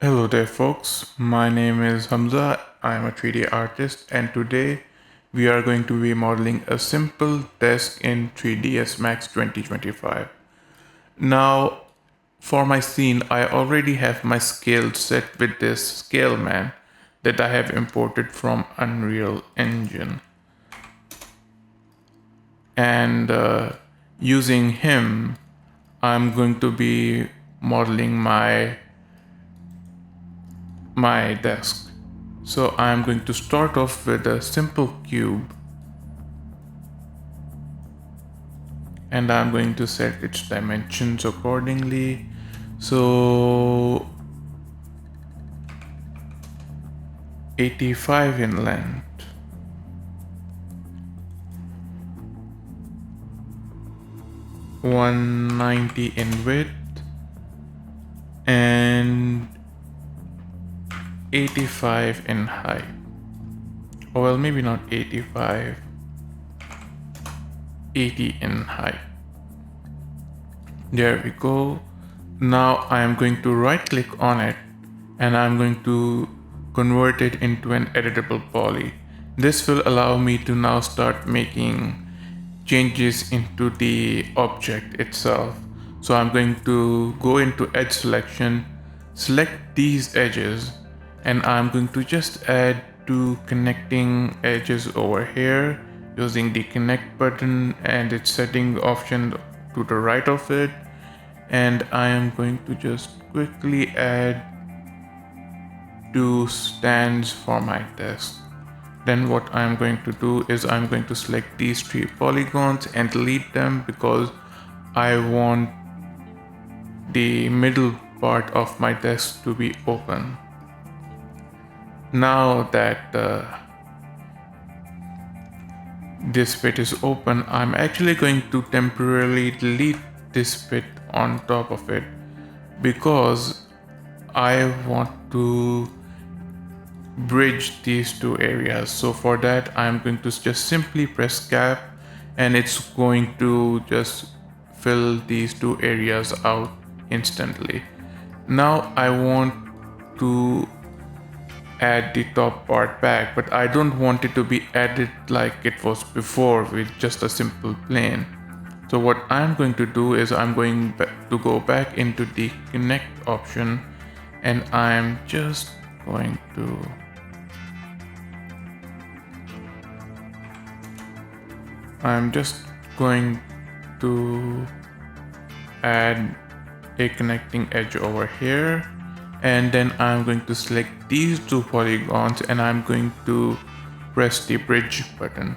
Hello there folks, my name is Hamza, I am a 3D artist and today we are going to be modeling a simple desk in 3ds Max 2025. Now for my scene I already have my scale set with this scale man that I have imported from Unreal Engine and using him I'm going to be modeling my desk. So I'm going to start off with a simple cube and I'm going to set its dimensions accordingly. So 85 in length, 190 in width, and 85 in height. Or well, maybe not 85, 80 in height. There we go. Now I am going to right click on it and I'm going to convert it into an editable poly. This will allow me to now start making changes into the object itself. So I'm going to go into edge selection, select these edges, and I'm going to just add two connecting edges over here using the connect button and its setting option to the right of it. And I am going to just quickly add two stands for my desk. Then what I'm going to do is I'm going to select these three polygons and delete them because I want the middle part of my desk to be open. Now that this bit is open, I'm actually going to temporarily delete this bit on top of it because I want to bridge these two areas. So for that I'm going to just simply press cap and it's going to just fill these two areas out instantly. Now I want to add the top part back, but I don't want it to be added like it was before with just a simple plane. So what I'm going to do is I'm going to go back into the connect option and I'm just going to add a connecting edge over here, and then I'm going to select these two polygons and I'm going to press the bridge button.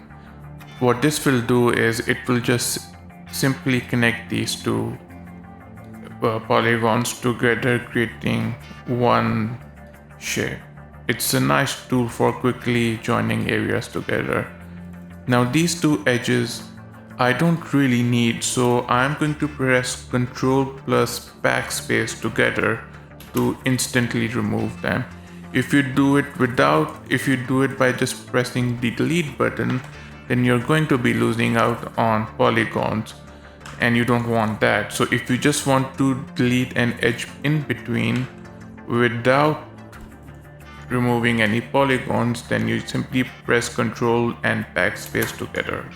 What this will do is it will just simply connect these two polygons together, creating one shape. It's a nice tool for quickly joining areas together. Now these two edges I don't really need, so I'm going to press Ctrl plus backspace together to instantly remove them. If you do it by just pressing the delete button, then you're going to be losing out on polygons and you don't want that. So if you just want to delete an edge in between without removing any polygons, then you simply press Ctrl and backspace together.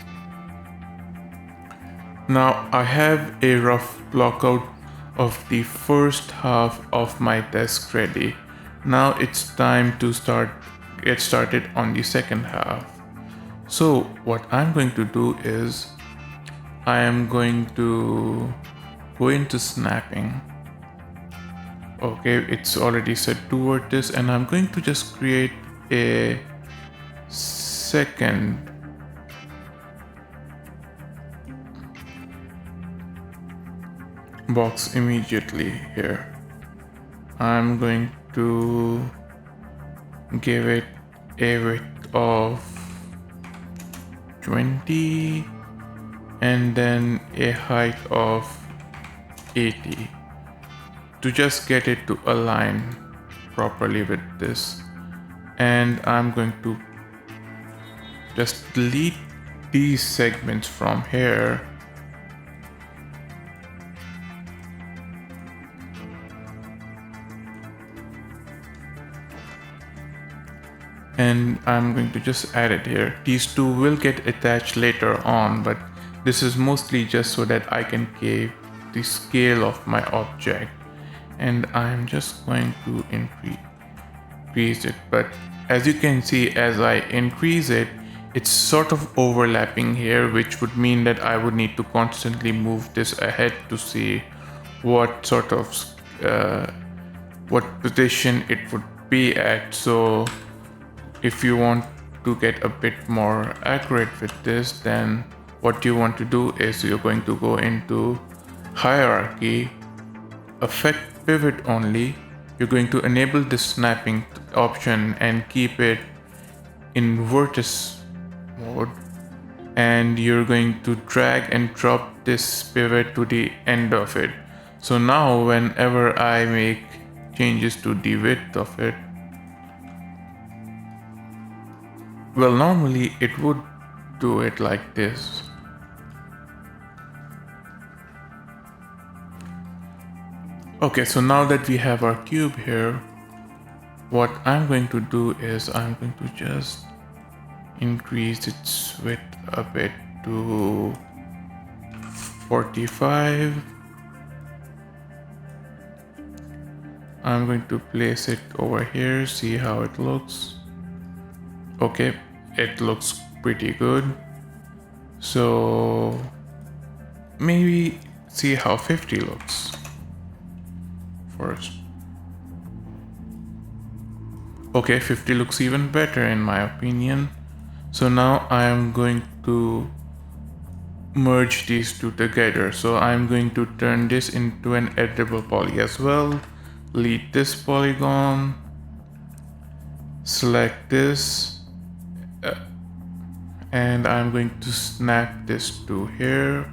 Now I have a rough blockout of the first half of my desk ready. Now it's time to get started on the second half. So what I'm going to do is I am going to go into snapping. Okay, it's already set to vertex and I'm going to just create a second box immediately here. I'm going to give it a width of 20 and then a height of 80 to just get it to align properly with this. And I'm going to just delete these segments from here and I'm going to just add it here. These two will get attached later on, but this is mostly just so that I can keep the scale of my object, and I'm just going to increase it. But as you can see, as I increase it, it's sort of overlapping here, which would mean that I would need to constantly move this ahead to see what sort of what position it would be at. So if you want to get a bit more accurate with this, then what you want to do is you're going to go into hierarchy, affect pivot only. You're going to enable the snapping option and keep it in vertex mode, and you're going to drag and drop this pivot to the end of it. So now whenever I make changes to the width of it, well, normally it would do it like this. Okay, so now that we have our cube here, what I'm going to do is I'm going to just increase its width a bit to 45. I'm going to place it over here, see how it looks. Okay, it looks pretty good. So maybe see how 50 looks first. Okay, 50 looks even better in my opinion. So now I am going to merge these two together. So I'm going to turn this into an editable poly as well. Delete this polygon, select this, and I'm going to snap this to here.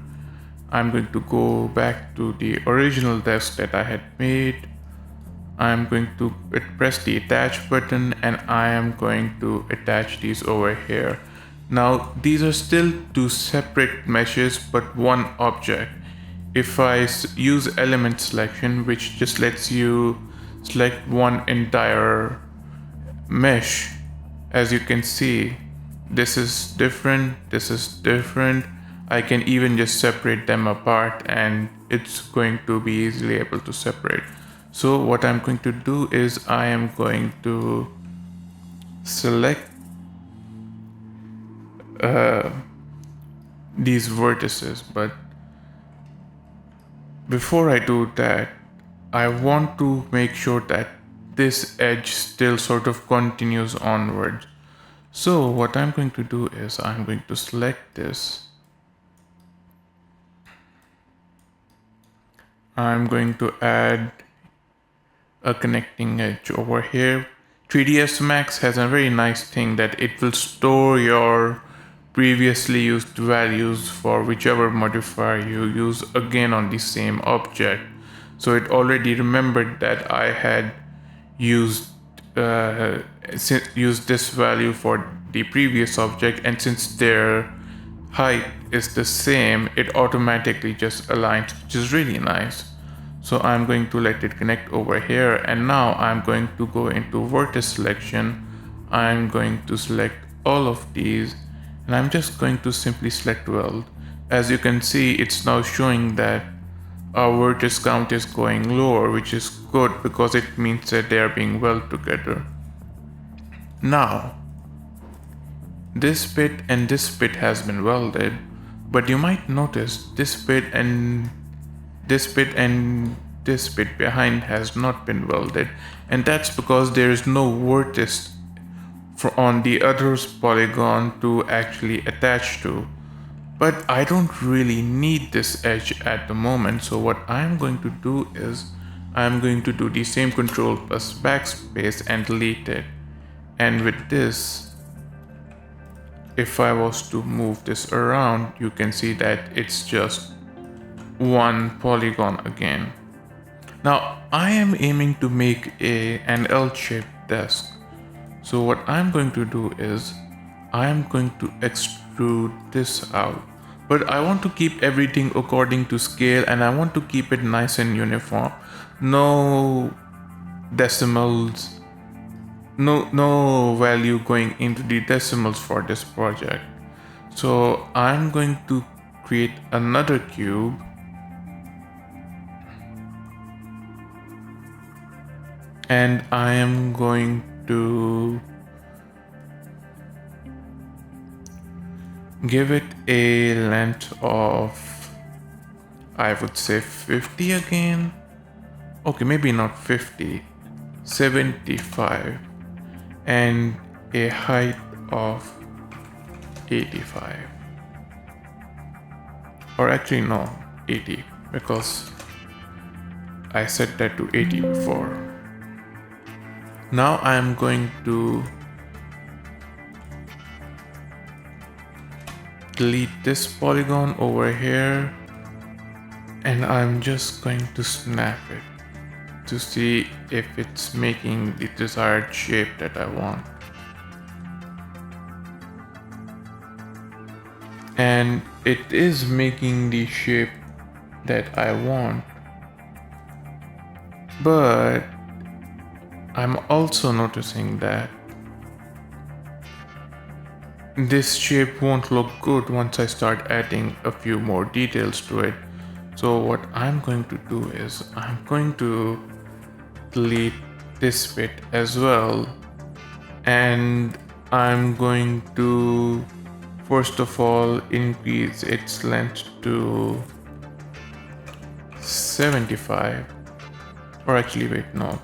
I'm going to go back to the original desk that I had made. I'm going to press the attach button, and I am going to attach these over here. Now these are still two separate meshes but one object. If I use element selection, which just lets you select one entire mesh, as you can see, this is different, this is different. I can even just separate them apart and it's going to be easily able to separate. So what I'm going to do is I am going to select these vertices, but before I do that, I want to make sure that this edge still sort of continues onwards. So what I'm going to do is I'm going to select this. I'm going to add a connecting edge over here. 3ds Max has a very nice thing that it will store your previously used values for whichever modifier you use again on the same object. So it already remembered that I had used this value for the previous object, and since their height is the same, it automatically just aligns, which is really nice. So I'm going to let it connect over here, and now I'm going to go into vertex selection. I'm going to select all of these, and I'm just going to simply select weld. As you can see, it's now showing that our vertex count is going lower, which is good because it means that they are being welded together. Now, this bit and this bit has been welded, but you might notice this bit and this bit and this bit behind has not been welded, and that's because there is no vertex on the other polygon to actually attach to. But I don't really need this edge at the moment, so what I'm going to do is I'm going to do the same control plus backspace and delete it. And with this, if I was to move this around, you can see that it's just one polygon again. Now I am aiming to make an L-shaped desk. So what I'm going to do is I'm going to extrude this out. But I want to keep everything according to scale, and I want to keep it nice and uniform. No decimals, no value going into the decimals for this project. So I'm going to create another cube, and I am going to give it a length of, I would say 50 again. Okay, maybe not 50, 75, and a height of 85. Or actually no, 80, because I set that to 80 before. Now I am going to delete this polygon over here, and I'm just going to snap it to see if it's making the desired shape that I want. And it is making the shape that I want, but I'm also noticing that this shape won't look good once I start adding a few more details to it. So what I'm going to do is I'm going to delete this bit as well, and I'm going to first of all increase its length to 75, or actually wait, no,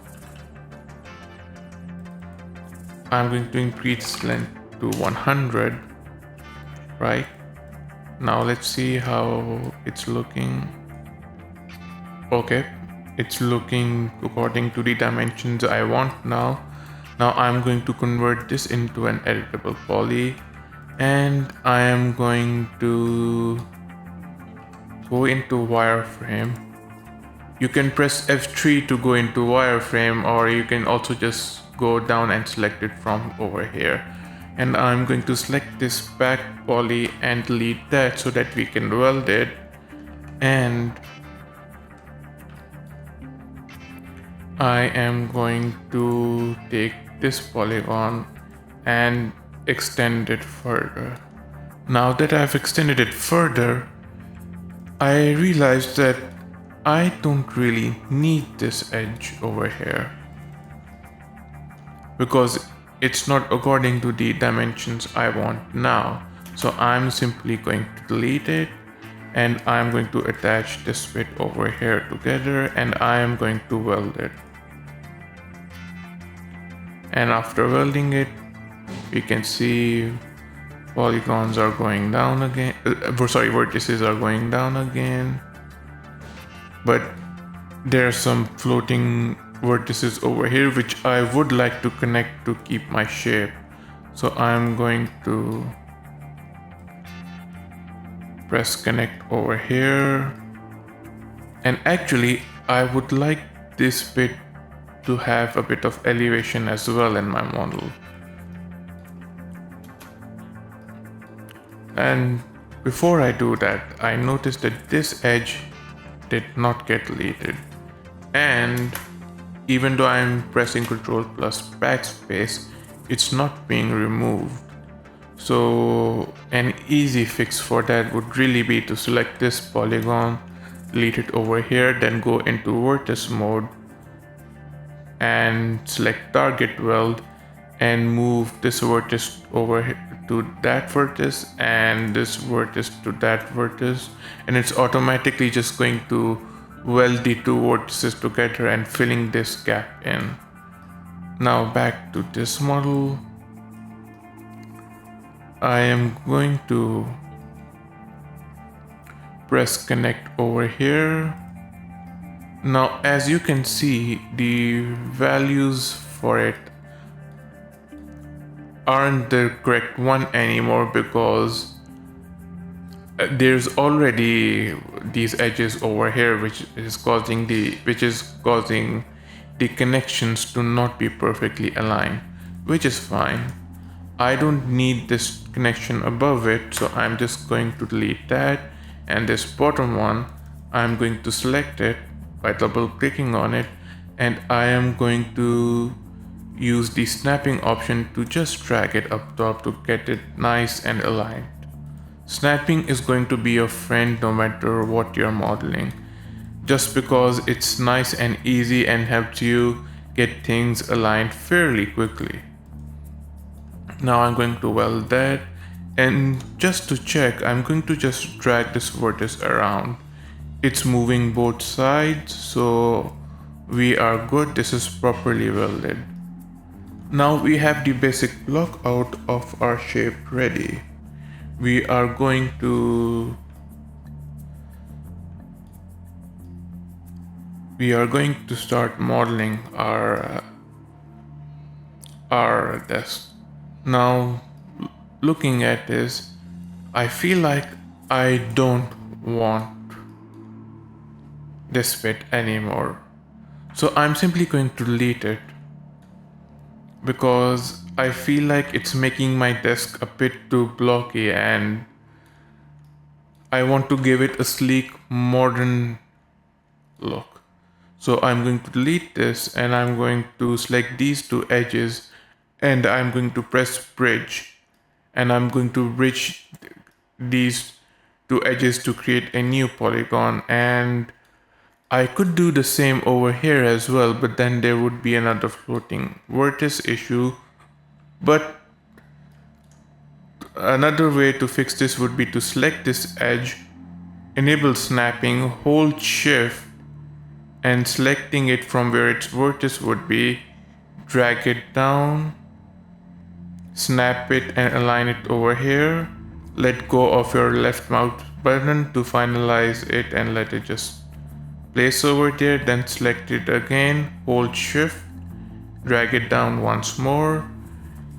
I'm going to increase length to 100. Right now let's see how it's looking. Okay, it's looking according to the dimensions I want now. Now I'm going to convert this into an editable poly, and I am going to go into wireframe. You can press F3 to go into wireframe, or you can also just go down and select it from over here. And I'm going to select this back poly and delete that so that we can weld it. And I am going to take this polygon and extend it further. Now that I've extended it further, I realized that I don't really need this edge over here, because it's not according to the dimensions I want now. So I'm simply going to delete it, and I'm going to attach this bit over here together, and I am going to weld it. And after welding it, we can see polygons are going down again. Vertices are going down again. But there are some floating vertices over here which I would like to connect to keep my shape. So I'm going to press connect over here. And actually, I would like this bit to have a bit of elevation as well in my model. And before I do that, I noticed that this edge did not get deleted. And even though I'm pressing Ctrl plus backspace, it's not being removed. So an easy fix for that would really be to select this polygon, delete it over here, then go into vertex mode and select target weld and move this vertex over to that vertex and this vertex to that vertex, and it's automatically just going to weld the two vertices together and filling this gap in. Now back to this model. I am going to press connect over here. Now as you can see, the values for it aren't the correct one anymore, because there's already these edges over here which is causing the connections to not be perfectly aligned, which is fine. I don't need this connection above it, so I'm just going to delete that, and this bottom one I'm going to select it by double clicking on it, and I am going to use the snapping option to just drag it up top to get it nice and aligned. Snapping is going to be your friend no matter what you're modeling, just because it's nice and easy and helps you get things aligned fairly quickly. Now I'm going to weld that, and just to check, I'm going to just drag this vertex around. It's moving both sides, so we are good. This is properly welded. Now we have the basic block out of our shape ready. We are going to start modeling our desk. Now looking at this, I feel like I don't want this bit anymore. So I'm simply going to delete it because I feel like it's making my desk a bit too blocky and I want to give it a sleek modern look. So I'm going to delete this and I'm going to select these two edges and I'm going to press bridge and I'm going to bridge these two edges to create a new polygon, and I could do the same over here as well, but then there would be another floating vertex issue. But another way to fix this would be to select this edge, enable snapping, hold shift, and selecting it from where its vertex would be, drag it down, snap it and align it over here. Let go of your left mouse button to finalize it and let it just place over there, then select it again, hold shift, drag it down once more,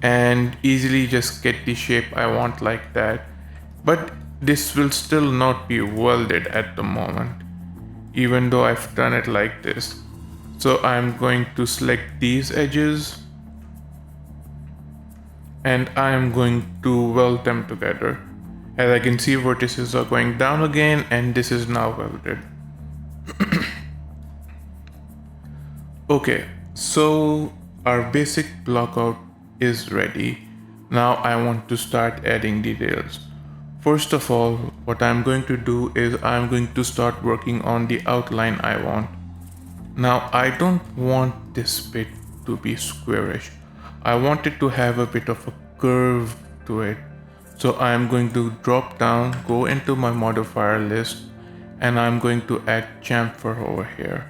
and easily just get the shape I want like that. But this will still not be welded at the moment, even though I've done it like this. So I'm going to select these edges and I'm going to weld them together. As I can see, vertices are going down again and this is now welded. Okay, so our basic blockout is ready. Now I want to start adding details. First of all, what I'm going to do is I'm going to start working on the outline I want. Now I don't want this bit to be squarish. I want it to have a bit of a curve to it. So I'm going to drop down, go into my modifier list, and I'm going to add chamfer over here.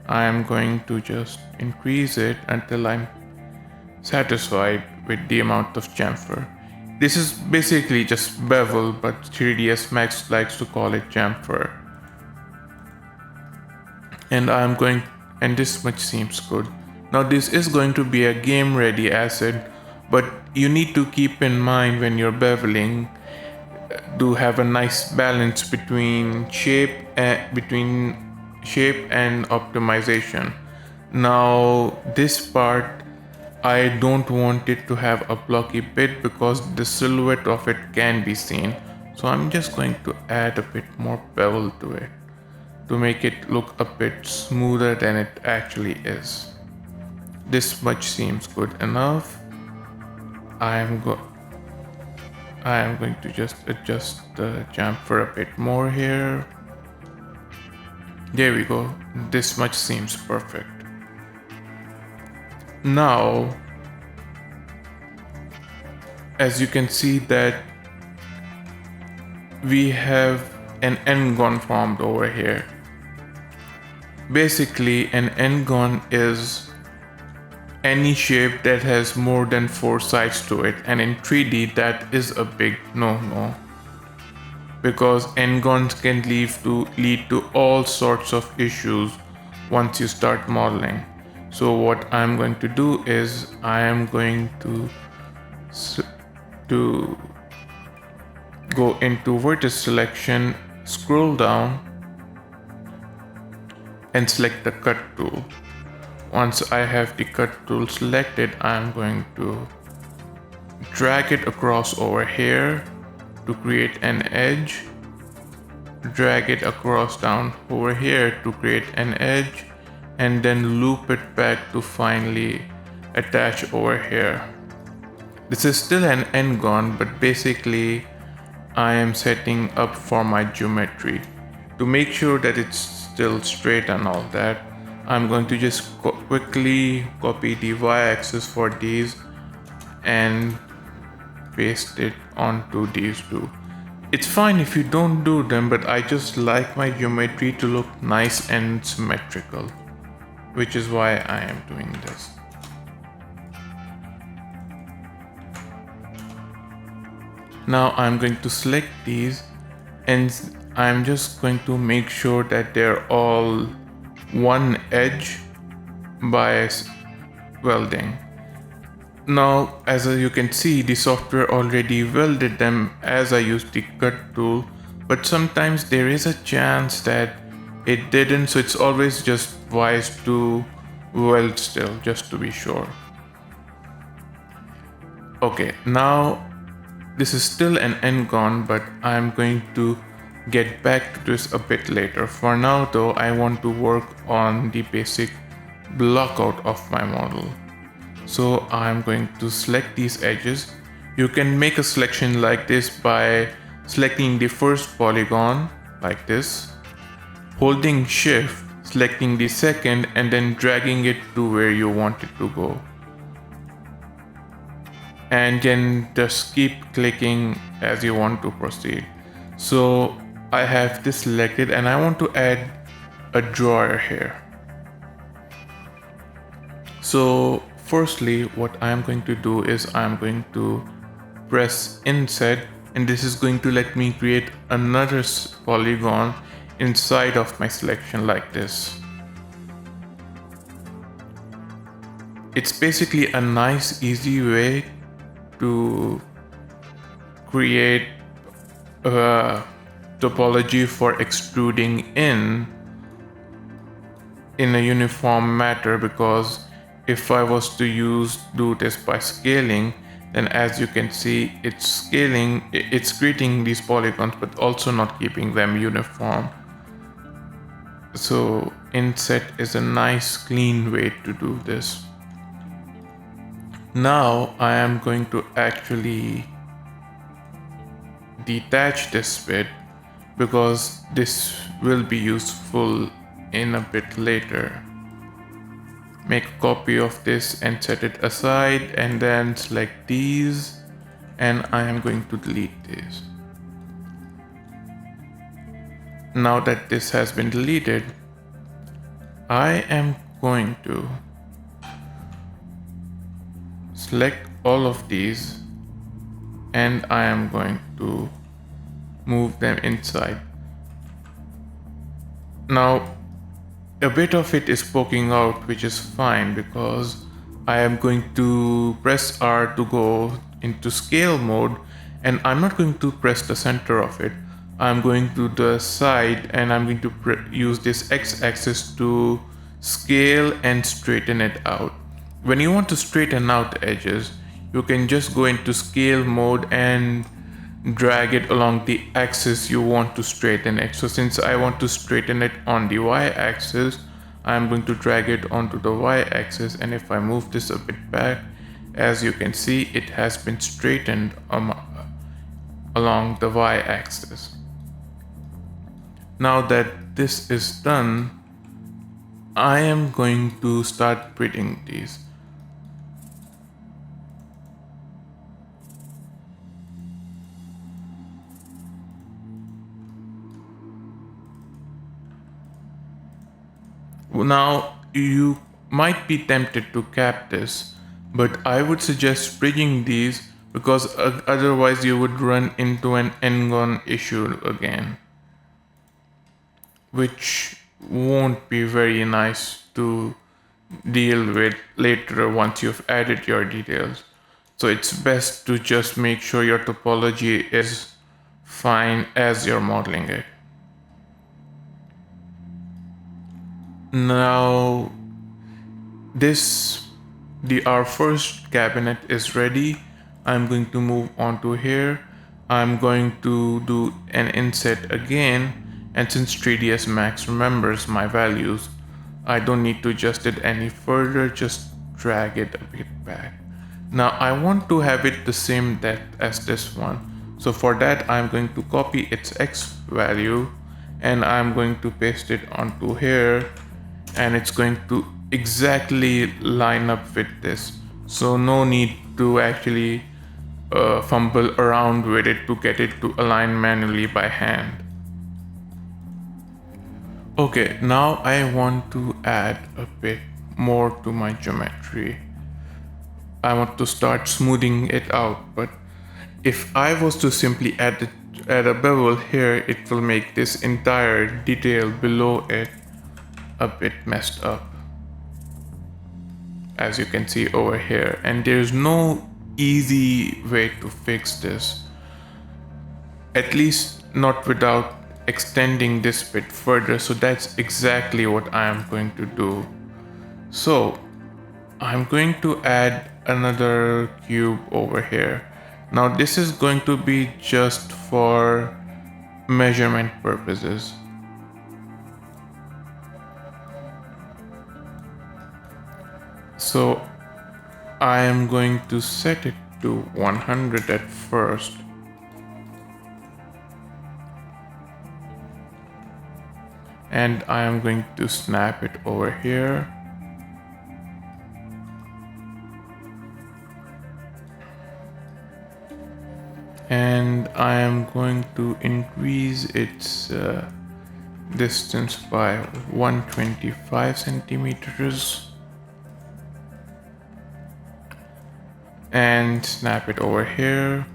I am going to just increase it until I'm satisfied with the amount of chamfer. This is basically just bevel, but 3ds Max likes to call it chamfer. And this much seems good. Now this is going to be a game ready asset, but you need to keep in mind when you're beveling to have a nice balance between shape and optimization. Now this part, I don't want it to have a blocky bit because the silhouette of it can be seen. So I'm just going to add a bit more bevel to it to make it look a bit smoother than it actually is. This much seems good enough. I am going to just adjust the chamfer a bit more here. There we go. This much seems perfect. Now, as you can see that we have an n-gon formed over here. Basically, an n-gon is any shape that has more than 4 sides to it, and in 3D that is a big no-no, because n-gons can lead to all sorts of issues once you start modeling. So what I'm going to do is I am going to go into vertex selection, scroll down and select the cut tool. Once I have the cut tool selected, I'm going to drag it across over here to create an edge, drag it across down over here to create an edge, and then loop it back to finally attach over here. This is still an n-gon, but basically I am setting up for my geometry. To make sure that it's still straight and all that, I'm going to just quickly copy the y-axis for these and paste it onto these two. It's fine if you don't do them, but I just like my geometry to look nice and symmetrical, which is why I am doing this. Now I'm going to select these and I'm just going to make sure that they're all one edge by welding. Now, as you can see, the software already welded them as I used the cut tool, but sometimes there is a chance that it didn't, so it's always just wise to weld still, just to be sure. Okay, now this is still an n-gon, but I'm going to get back to this a bit later. For now though, I want to work on the basic blockout of my model. So I'm going to select these edges. You can make a selection like this by selecting the first polygon like this, holding shift, selecting the second, and then dragging it to where you want it to go. And then just keep clicking as you want to proceed. So I have this selected and I want to add a drawer here. So firstly, what I'm going to do is I'm going to press inset, and this is going to let me create another polygon inside of my selection like this. It's basically a nice, easy way to create a topology for extruding in a uniform manner, because if I was to do this by scaling, then as you can see, it's creating these polygons but also not keeping them uniform. So inset is a nice clean way to do this. Now I am going to actually detach this bit because this will be useful in a bit later. Make a copy of this and set it aside, and then select these, and I am going to delete these. Now that this has been deleted, I am going to select all of these and I am going to move them inside. Now a bit of it is poking out, which is fine because I am going to press R to go into scale mode, and I'm not going to press the center of it. I'm going to the side and I'm going to use this x-axis to scale and straighten it out. When you want to straighten out the edges, you can just go into scale mode and drag it along the axis you want to straighten it. So since I want to straighten it on the y-axis, I'm going to drag it onto the y-axis, and if I move this a bit back, as you can see, it has been straightened along the y-axis. Now that this is done, I am going to start printing these. Now you might be tempted to cap this, but I would suggest bridging these because otherwise you would run into an n-gon issue again, which won't be very nice to deal with later once you've added your details. So it's best to just make sure your topology is fine as you're modeling it. Now our first cabinet is ready. I'm going to move on to here. I'm going to do an inset again, and since 3ds Max remembers my values, I don't need to adjust it any further. Just drag it a bit back. Now I want to have it the same depth as this one. So for that I'm going to copy its X value and I'm going to paste it onto here, and it's going to exactly line up with this. So no need to actually fumble around with it to get it to align manually by hand. Okay, now I want to add a bit more to my geometry. I want to start smoothing it out, but if I was to simply add a bevel here, it will make this entire detail below it a bit messed up, as you can see over here, and there's no easy way to fix this, at least not without extending this bit further. So that's exactly what I am going to do. So I'm going to add another cube over here. Now this is going to be just for measurement purposes. So I am going to set it to 100 at first. And I am going to snap it over here. And I am going to increase its distance by 125 centimeters. And snap it over here.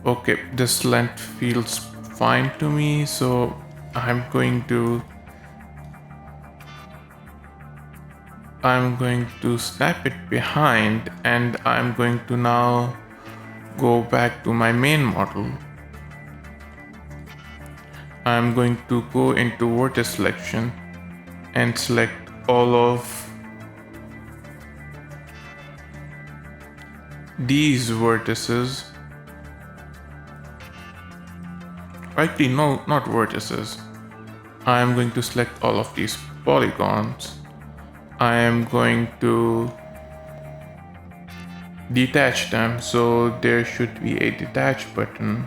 Okay, this length feels fine to me, so I'm going to snap it behind, and I'm going to now go back to my main model. I'm going to go into vertex selection and select all of these vertices. Actually, no, not vertices. I am going to select all of these polygons. I am going to detach them, so there should be a detach button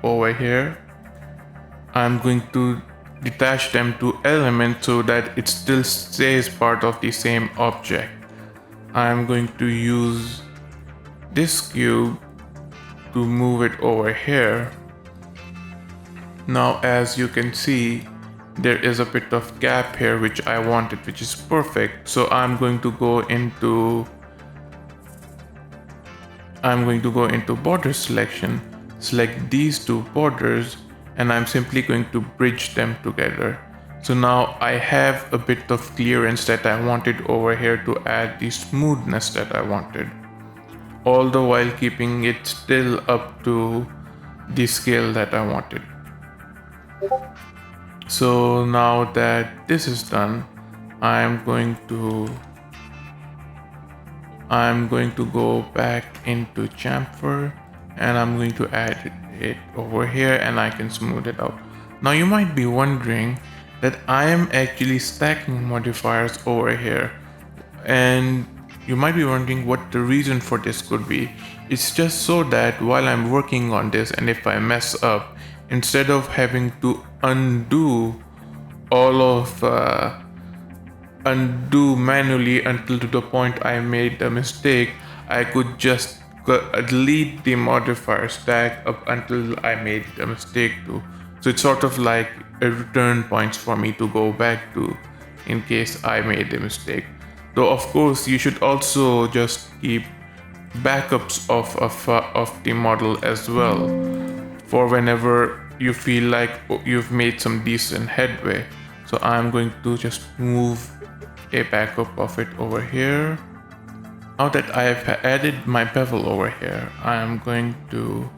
over here. I'm going to detach them to elements so that it still stays part of the same object. I'm going to use this cube to move it over here. Now as you can see, there is a bit of gap here which I wanted, which is perfect. So I'm going to go into border selection, select these two borders, and I'm simply going to bridge them together. So now I have a bit of clearance that I wanted over here to add the smoothness that I wanted, all the while keeping it still up to the scale that I wanted. So now that this is done, I'm going to go back into chamfer, and I'm going to add it over here, and I can smooth it out. Now you might be wondering that I am actually stacking modifiers over here, and you might be wondering what the reason for this could be. It's just so that while I'm working on this, and if I mess up, instead of having to undo manually until to the point I made the mistake, I could just delete the modifier stack up until I made the mistake too. So it's sort of like a return points for me to go back to in case I made a mistake. Though of course you should also just keep backups of the model as well, for whenever you feel like you've made some decent headway. So I'm going to just move a backup of it over here. Now that I have added my bevel over here, I am going to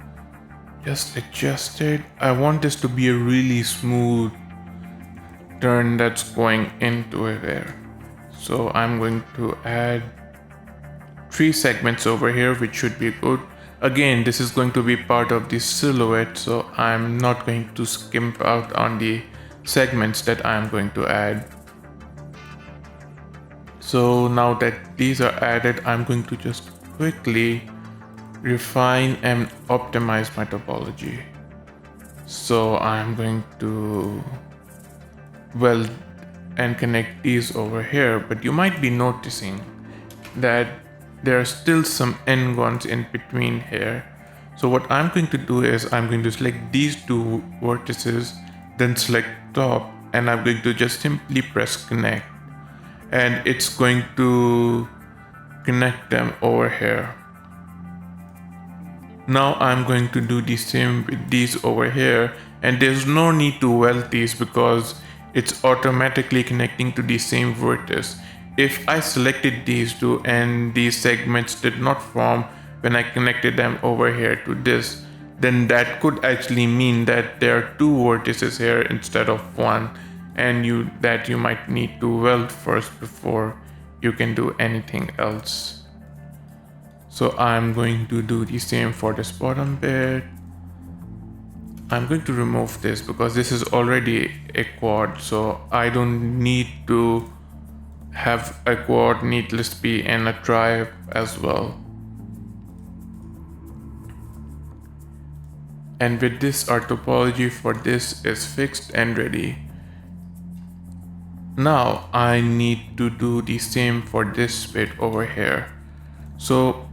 just adjust it. I want this to be a really smooth turn that's going into it there. So I'm going to add 3 segments over here, which should be good. Again, this is going to be part of the silhouette, so I'm not going to skimp out on the segments that I'm going to add. So now that these are added, I'm going to just quickly refine and optimize my topology. So I'm going to weld and connect these over here, but you might be noticing that there are still some n-gons in between here. So what I'm going to do is I'm going to select these two vertices, then select top, and I'm going to just simply press connect, and it's going to connect them over here. Now I'm going to do the same with these over here, and there's no need to weld these because it's automatically connecting to the same vertex. If I selected these two and these segments did not form when I connected them over here to this, then that could actually mean that there are two vertices here instead of one, and you might need to weld first before you can do anything else. So I'm going to do the same for this bottom bit. I'm going to remove this because this is already a quad, so I don't need to have a quad needless be in a tri as well. And with this, our topology for this is fixed and ready. Now I need to do the same for this bit over here. So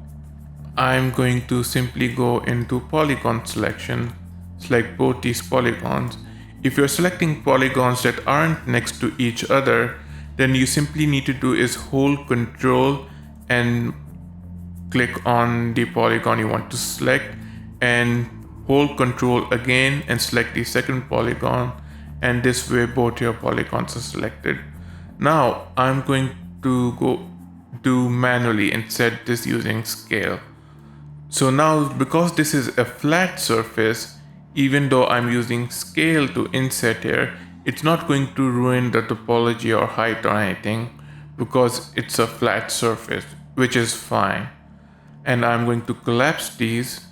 I'm going to simply go into polygon selection, select both these polygons. If you're selecting polygons that aren't next to each other, then you simply need to do is hold Control and click on the polygon you want to select, and hold Control again and select the second polygon, and this way both your polygons are selected. Now I'm going to go do manually and set this using scale. So now, because this is a flat surface, even though I'm using scale to inset here, it's not going to ruin the topology or height or anything because it's a flat surface, which is fine. And I'm going to collapse these,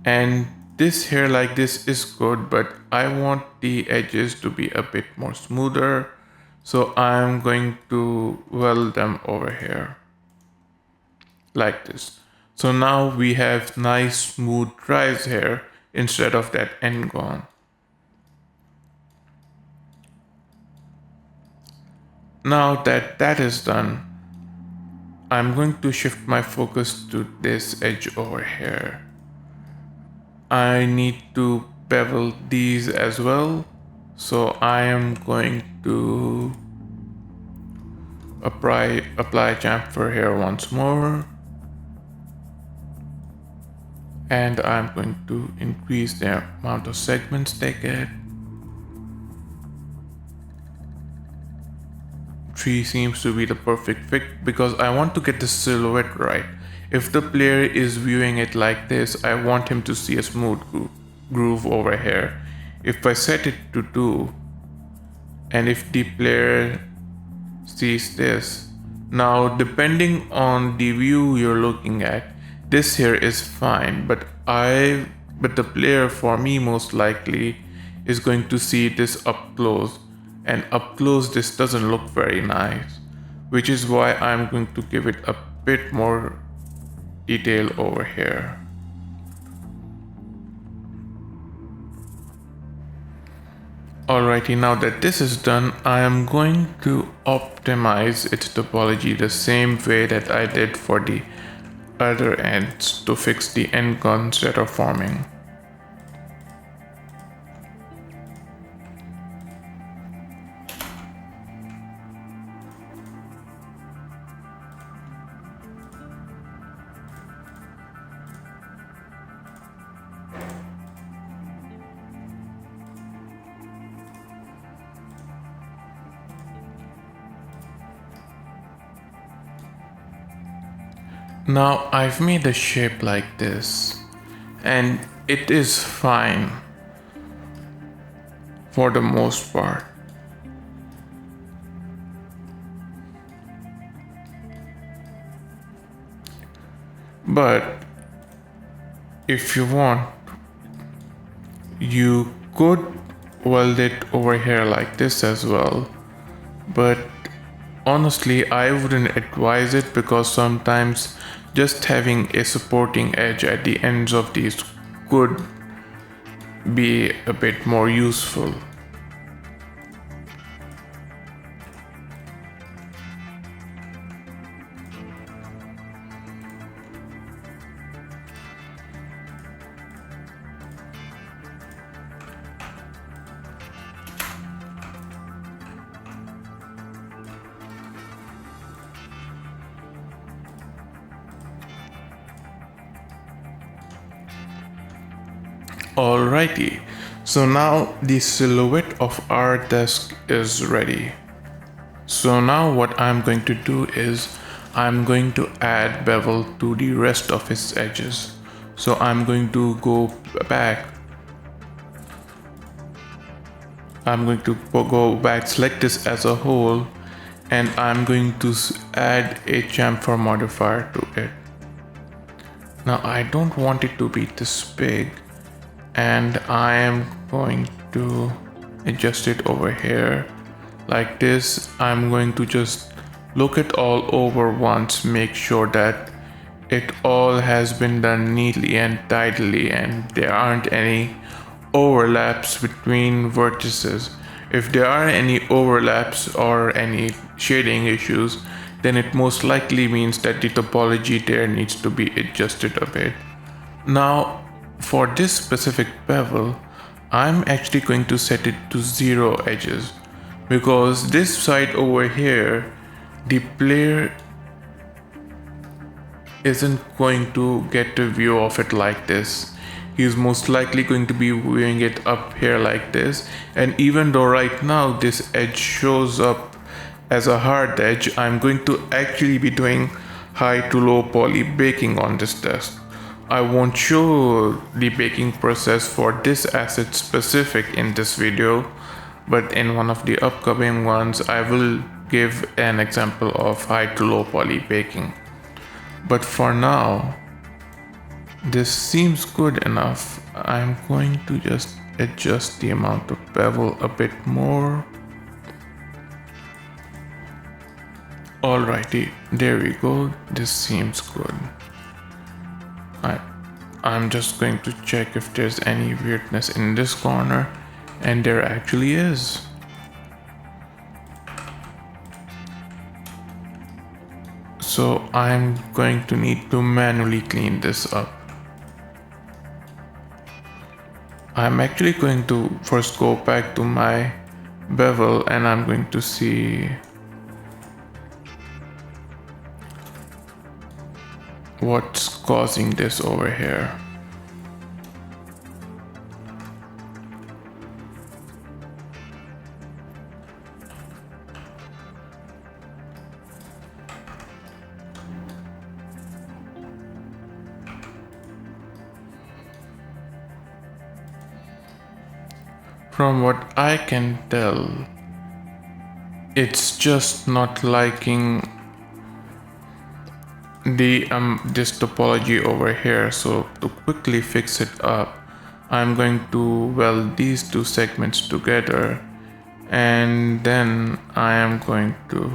and this here like this is good, but I want the edges to be a bit more smoother, so I'm going to weld them over here like this. So now we have nice smooth tries here instead of that n-gon. Now that that is done, I'm going to shift my focus to this edge over here. I need to bevel these as well, so I am going to apply chamfer here once more. And I'm going to increase the amount of segments they get. 3 seems to be the perfect fit because I want to get the silhouette right. If the player is viewing it like this, I want him to see a smooth groove over here. If I set it to 2, and if the player sees this, now depending on the view you're looking at, this here is fine, but the player, for me most likely, is going to see this up close, and up close this doesn't look very nice, which is why I'm going to give it a bit more detail over here. Alrighty, now that this is done, I am going to optimize its topology the same way that I did for the other ends to fix the n-gons that are forming. Now I've made a shape like this, and it is fine for the most part. But if you want, you could weld it over here like this as well, but honestly, I wouldn't advise it because sometimes just having a supporting edge at the ends of these could be a bit more useful. Alrighty, so now the silhouette of our desk is ready. So now what I'm going to do is I'm going to add bevel to the rest of its edges. So I'm going to go back. Select this as a whole, and I'm going to add a chamfer modifier to it. Now I don't want it to be this big, and I am going to adjust it over here like this. I'm going to just look it all over once, make sure that it all has been done neatly and tidily and there aren't any overlaps between vertices. If there are any overlaps or any shading issues, then it most likely means that the topology there needs to be adjusted a bit. Now, for this specific bevel, I'm actually going to set it to 0 edges because this side over here, the player isn't going to get a view of it like this. He's most likely going to be viewing it up here like this, and even though right now this edge shows up as a hard edge, I'm going to actually be doing high to low poly baking on this desk. I won't show the baking process for this asset specific in this video, but in one of the upcoming ones I will give an example of high to low poly baking. But for now, this seems good enough. I'm going to just adjust the amount of bevel a bit more. Alrighty, there we go. This seems good. I'm just going to check if there's any weirdness in this corner, and there actually is. So I'm going to need to manually clean this up. I'm actually going to first go back to my bevel and I'm going to see what's causing this over here. From what I can tell, it's just not liking the this topology over here. So to quickly fix it up, I'm going to weld these two segments together, and then I am going to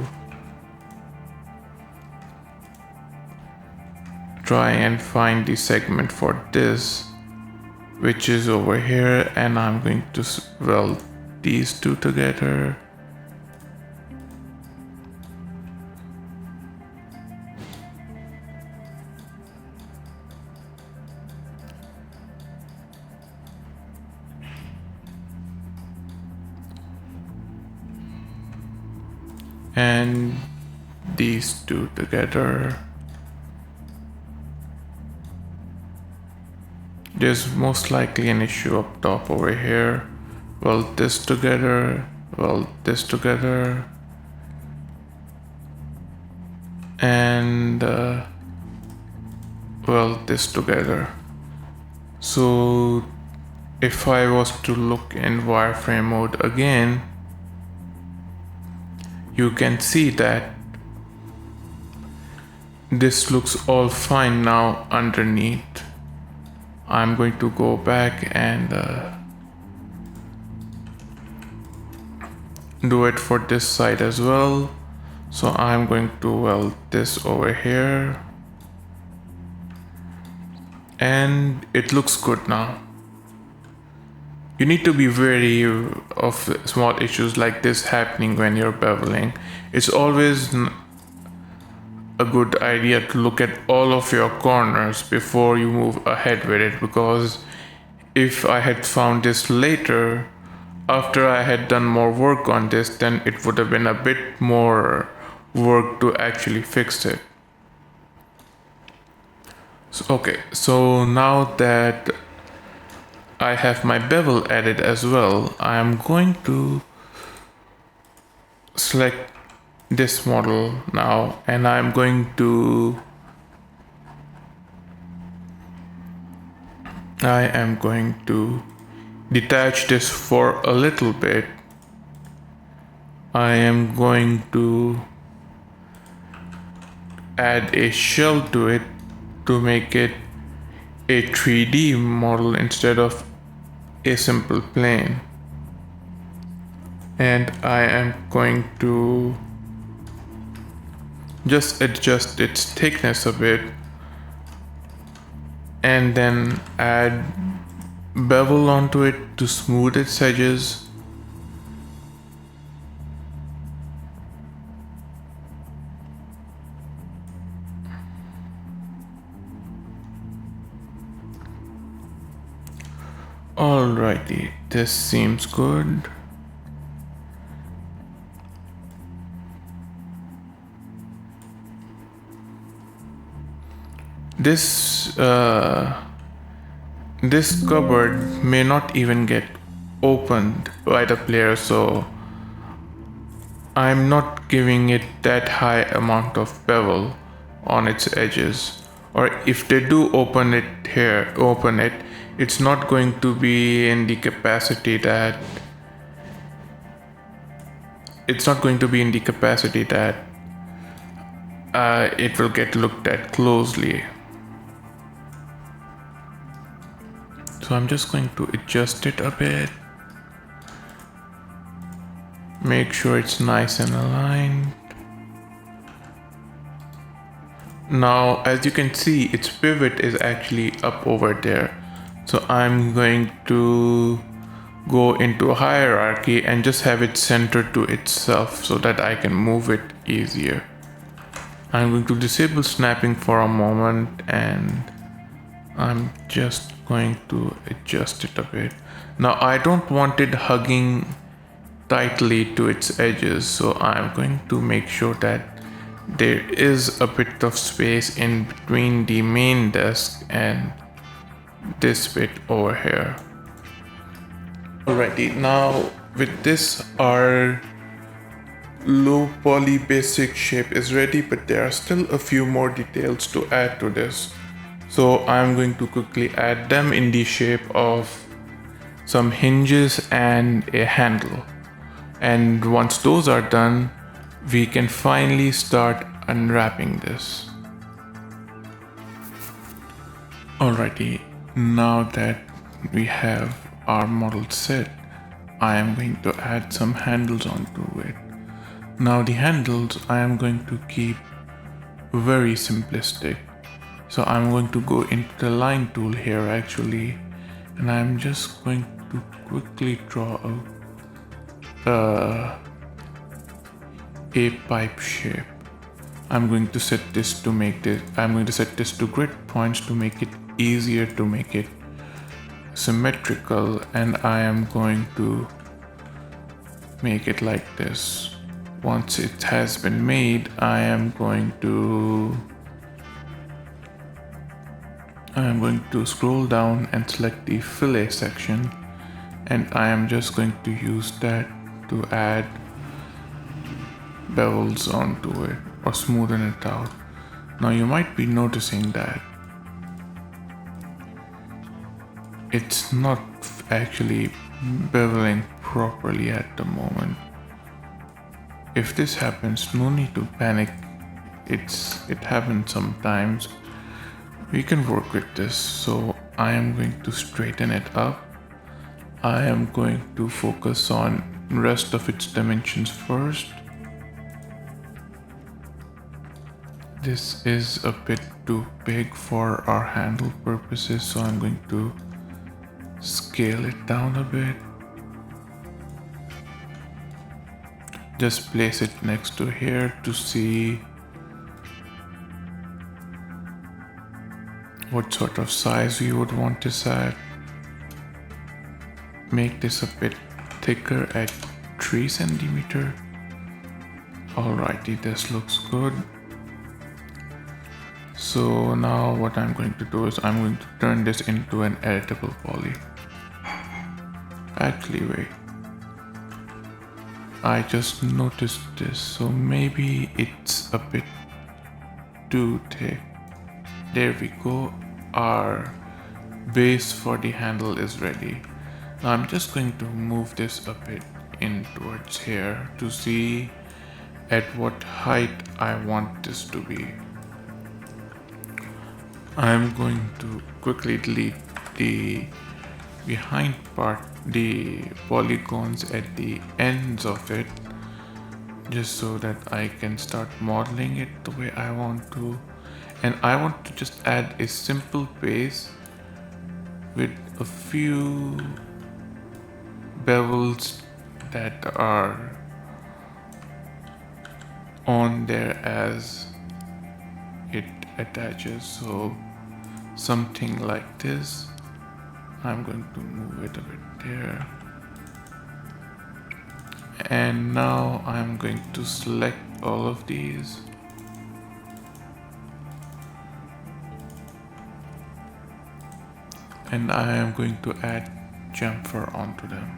try and find the segment for this, which is over here, and I'm going to weld these two together. And these two together. There's most likely an issue up top over here. Weld this together, weld this together, and weld this together. So if I was to look in wireframe mode again, you can see that this looks all fine now underneath. I'm going to go back and do it for this side as well. So I'm going to weld this over here, and it looks good now. You need to be wary of small issues like this happening when you're beveling. It's always a good idea to look at all of your corners before you move ahead with it, because if I had found this later, after I had done more work on this, then it would have been a bit more work to actually fix it. So now that I have my bevel added as well, I am going to select this model now, and I'm going to detach this for a little bit. I am going to add a shell to it to make it a 3D model instead of a simple plane. And I am going to just adjust its thickness a bit and then add bevel onto it to smooth its edges. Alrighty, this seems good. This cupboard may not even get opened by the player, so I'm not giving it that high amount of bevel on its edges. Or if they do open it, it's not going to be in the capacity that it will get looked at closely. So I'm just going to adjust it a bit. Make sure it's nice and aligned. Now, as you can see, its pivot is actually up over there. So I'm going to go into hierarchy and just have it centered to itself so that I can move it easier. I'm going to disable snapping for a moment, and I'm just going to adjust it a bit. Now I don't want it hugging tightly to its edges, so I'm going to make sure that there is a bit of space in between the main desk and this bit over here. Alrighty, now with this, our low poly basic shape is ready, but there are still a few more details to add to this. So I'm going to quickly add them in the shape of some hinges and a handle. And once those are done, we can finally start unwrapping this. Alrighty, now that we have our model set, I am going to add some handles onto it. Now the handles I am going to keep very simplistic. So I'm going to go into the line tool here actually, and I'm just going to quickly draw out a pipe shape. I'm going to set this to grid points to make it easier to make it symmetrical, and I am going to make it like this. Once it has been made, I am going to scroll down and select the fillet section, and I am just going to use that to add bevels onto it or smoothen it out. Now you might be noticing that it's not actually beveling properly at the moment. If this happens, no need to panic. It happens sometimes. We can work with this. So I am going to straighten it up. I am going to focus on rest of its dimensions first. This is a bit too big for our handle purposes, so I'm going to scale it down a bit. Just place it next to here to see what sort of size we would want this at. Make this a bit thicker at 3 centimeter. Alrighty, this looks good. So now what I'm going to do is I'm going to turn this into an editable poly. Actually, wait. I just noticed this, so maybe it's a bit too thick. There we go. Our base for the handle is ready. Now I'm just going to move this a bit in towards here to see at what height I want this to be. I'm going to quickly delete the behind part, the polygons at the ends of it, just so that I can start modeling it the way I want to. And I want to just add a simple base with a few bevels that are on there as it attaches. So something like this. I'm going to move it a bit there. And now I'm going to select all of these. And I am going to add chamfer onto them.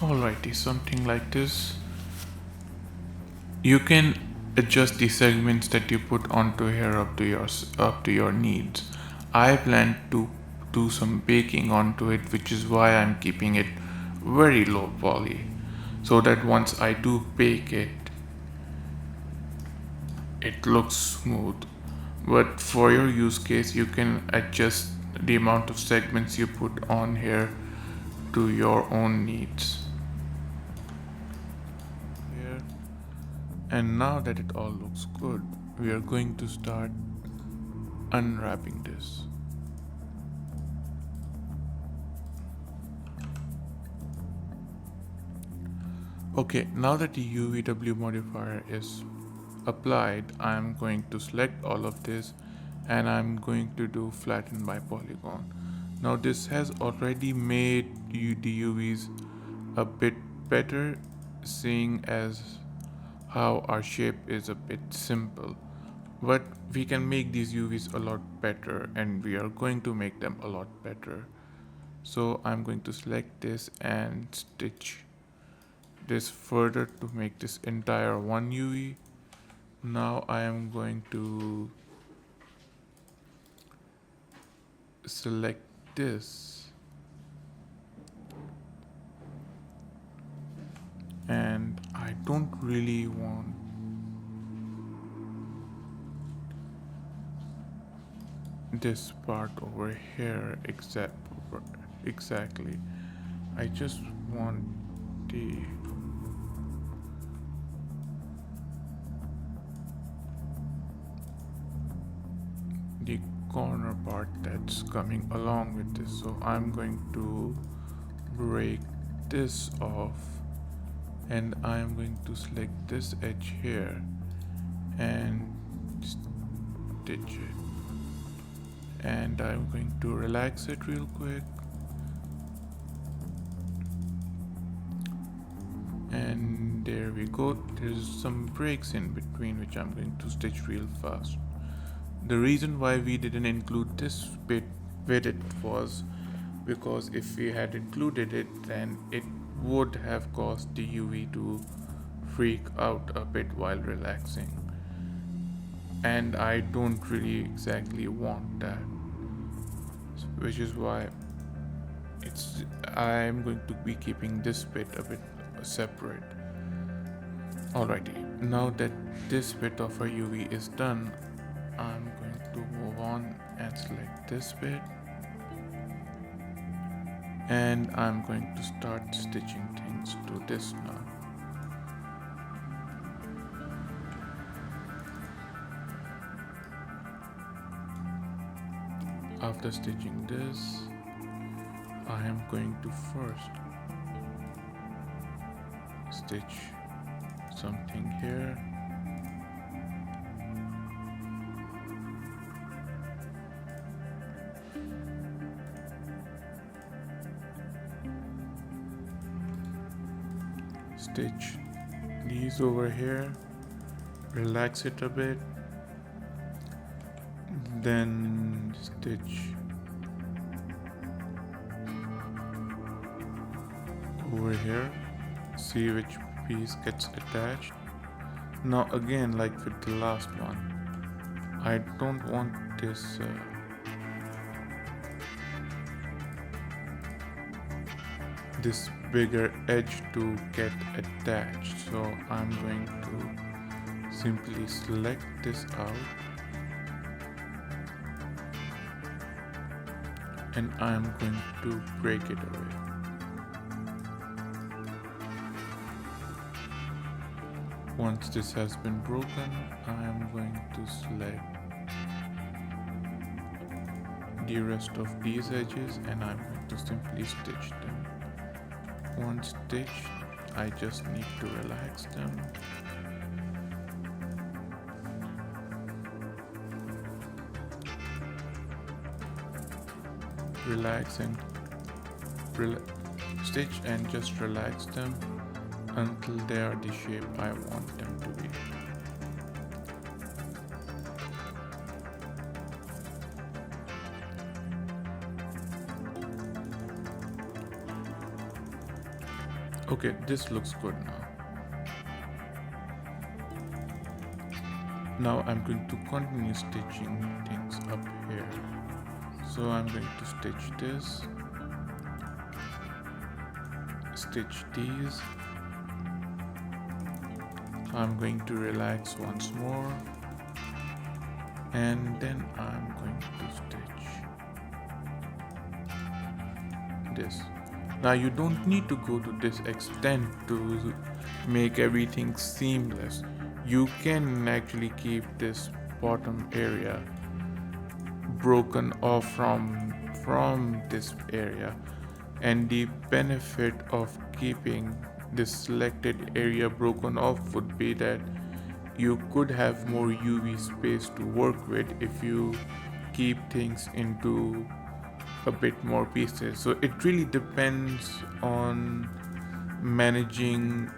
Alrighty, something like this. You can adjust the segments that you put onto here up to your needs. I plan to do some baking onto it, which is why I'm keeping it very low poly, so that once I do bake it, it looks smooth. But for your use case, you can adjust the amount of segments you put on here to your own needs. And now that it all looks good, we are going to start unwrapping this. Okay, now that the UVW modifier is applied, I'm going to select all of this and I'm going to do flatten by polygon. Now this has already made the UVs a bit better, seeing as how our shape is a bit simple, but we can make these UVs a lot better, and we are going to make them a lot better. So I'm going to select this and stitch this further to make this entire one UV. Now I am going to select this and I don't really want this part over here exactly. I just want the corner part that's coming along with this. So I'm going to break this off and I'm going to select this edge here and stitch it, and I'm going to relax it real quick, and there we go. There's some breaks in between which I'm going to stitch real fast. The reason why we didn't include this bit with it was because if we had included it, then it would have caused the UV to freak out a bit while relaxing, and I don't really exactly want that. ends, which is why I'm going to be keeping this bit a bit separate. Alrighty, now that this bit of our UV is done, I'm going to move on and select this bit, and I'm going to start stitching things to this now. After stitching this, I am going to first stitch something here, stitch these over here, relax it a bit, then stitch over here, see which piece gets attached. Now again, like with the last one, I don't want this bigger edge to get attached, so I'm going to simply select this out, and I'm going to break it away. Once this has been broken, I am going to select the rest of these edges and I'm going to simply stitch them. Once stitched, I just need to relax them. Relax and stitch and just relax them until they are the shape I want them to be. Okay, this looks good now. Now I'm going to continue stitching things up here. So I'm going to stitch this, stitch these. I'm going to relax once more, and then I'm going to stitch this. Now you don't need to go to this extent to make everything seamless. You can actually keep this bottom area broken off from this area, and the benefit of keeping this selected area broken off would be that you could have more UV space to work with if you keep things into a bit more pieces. So it really depends on managing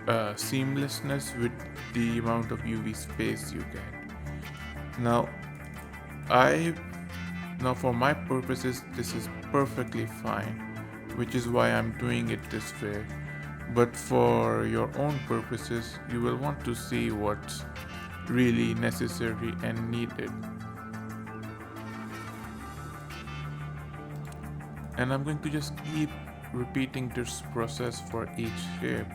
seamlessness with the amount of UV space you get. Now for my purposes this is perfectly fine, which is why I'm doing it this way. But for your own purposes, you will want to see what's really necessary and needed. And I'm going to just keep repeating this process for each shape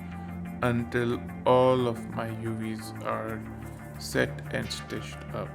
until all of my UVs are set and stitched up.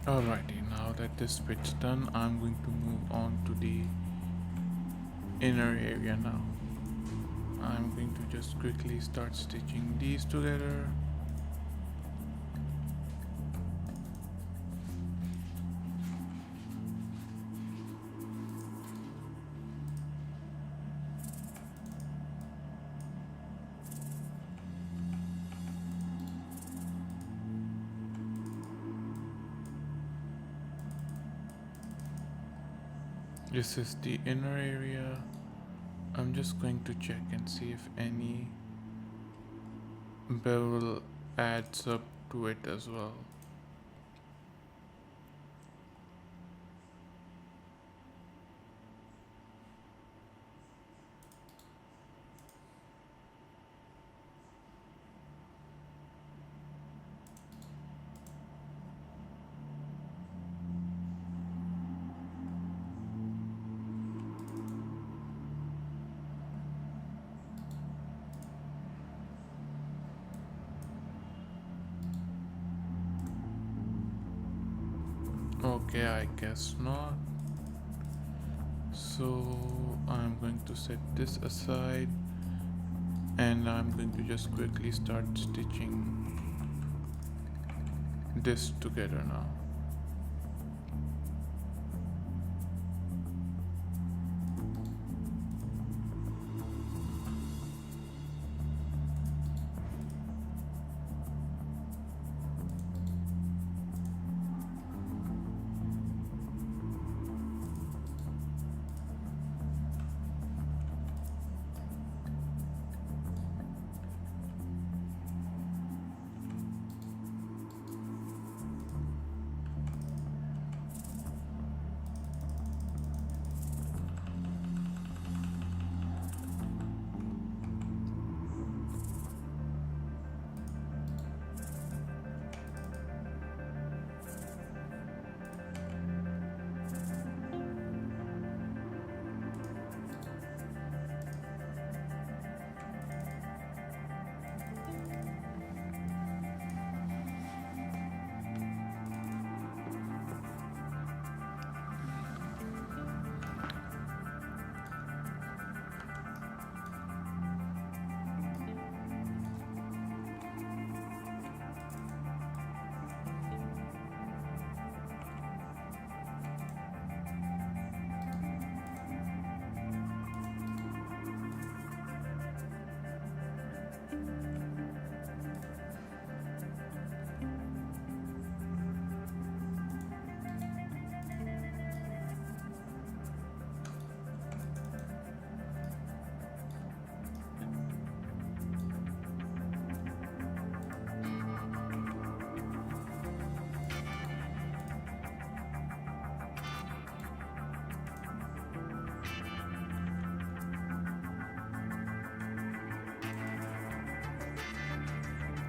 Alrighty, now that this bit's done, I'm going to move on to the inner area now. I'm going to just quickly start stitching these together. This is the inner area. I'm just going to check and see if any bevel adds up to it as well. Okay, I guess not. So I'm going to set this aside and I'm going to just quickly start stitching this together now.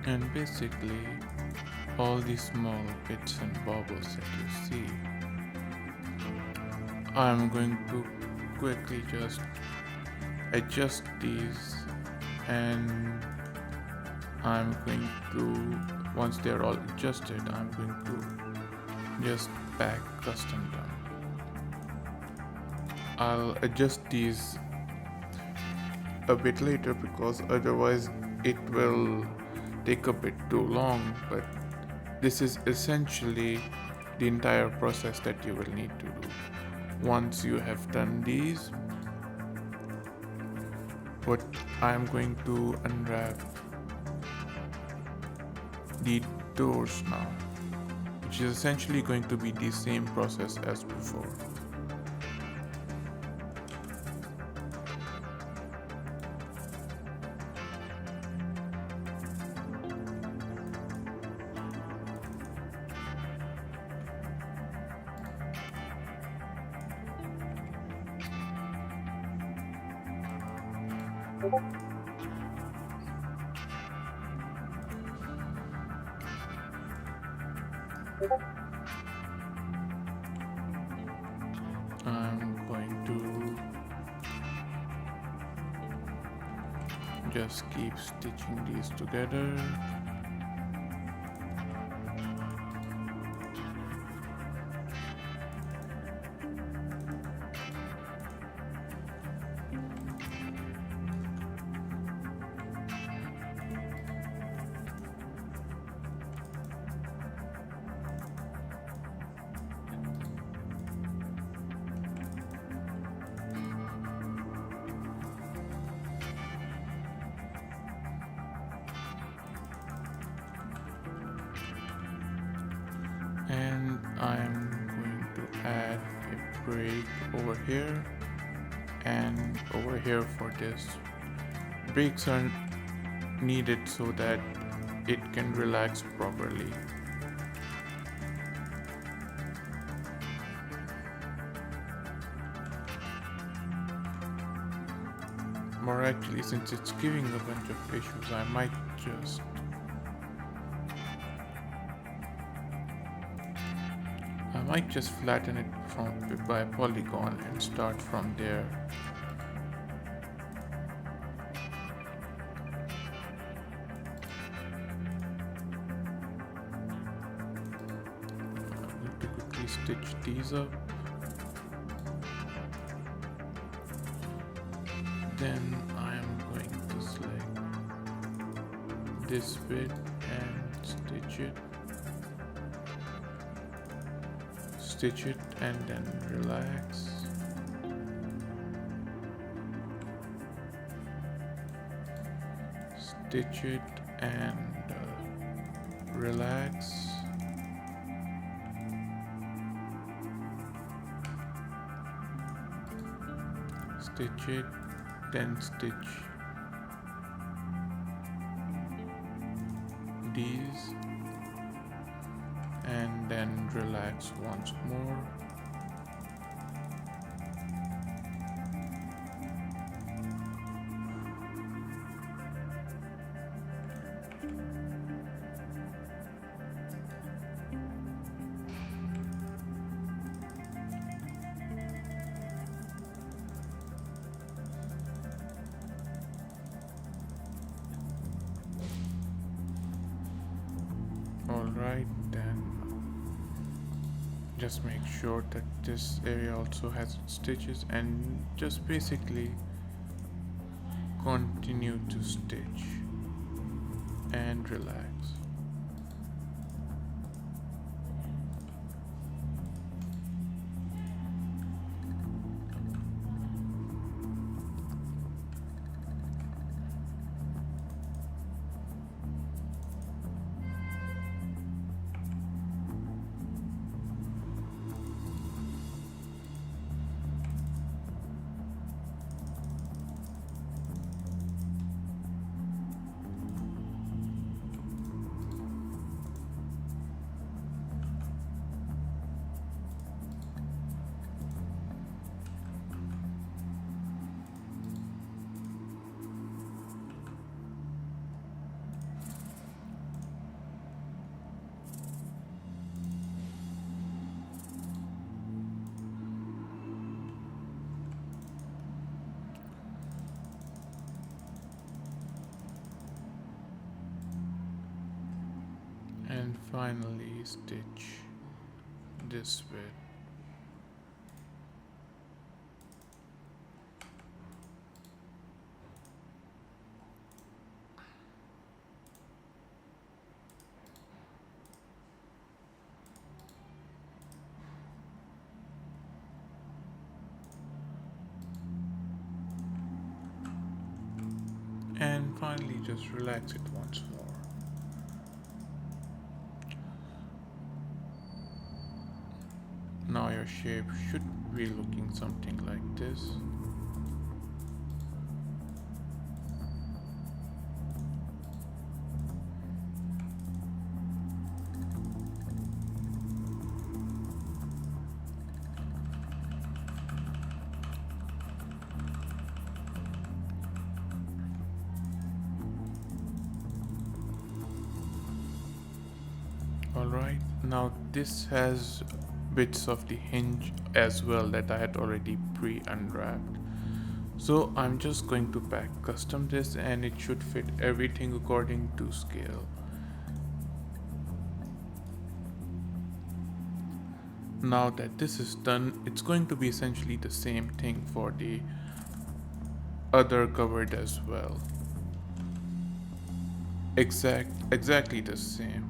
And basically, all these small bits and bobbles that you see, I'm going to quickly just adjust these, and I'm going to, once they're all adjusted, I'm going to just pack custom done. I'll adjust these a bit later because otherwise it will take a bit too long, but this is essentially the entire process that you will need to do. Once you have done these, what I'm going to unwrap the doors now, which is essentially going to be the same process as before. I'm going to just keep stitching these together. here and over here for this. Breaks are needed so that it can relax properly. Or actually, since it's giving a bunch of issues, I might just flatten it by a polygon and start from there. I need to quickly stitch these up. Then I am going to select this bit and stitch it and then relax. Stitch it and relax. Stitch it, then stitch these and then relax once more. Alright, then just make sure that this area also has stitches and just basically continue to stitch and relax. And finally stitch this bit. And finally just relax it once more. Now your shape should be looking something like this. Alright, now this has bits of the hinge as well that I had already pre-unwrapped. So I'm just going to pack custom this and it should fit everything according to scale. Now that this is done, it's going to be essentially the same thing for the other cupboard as well. Exactly the same.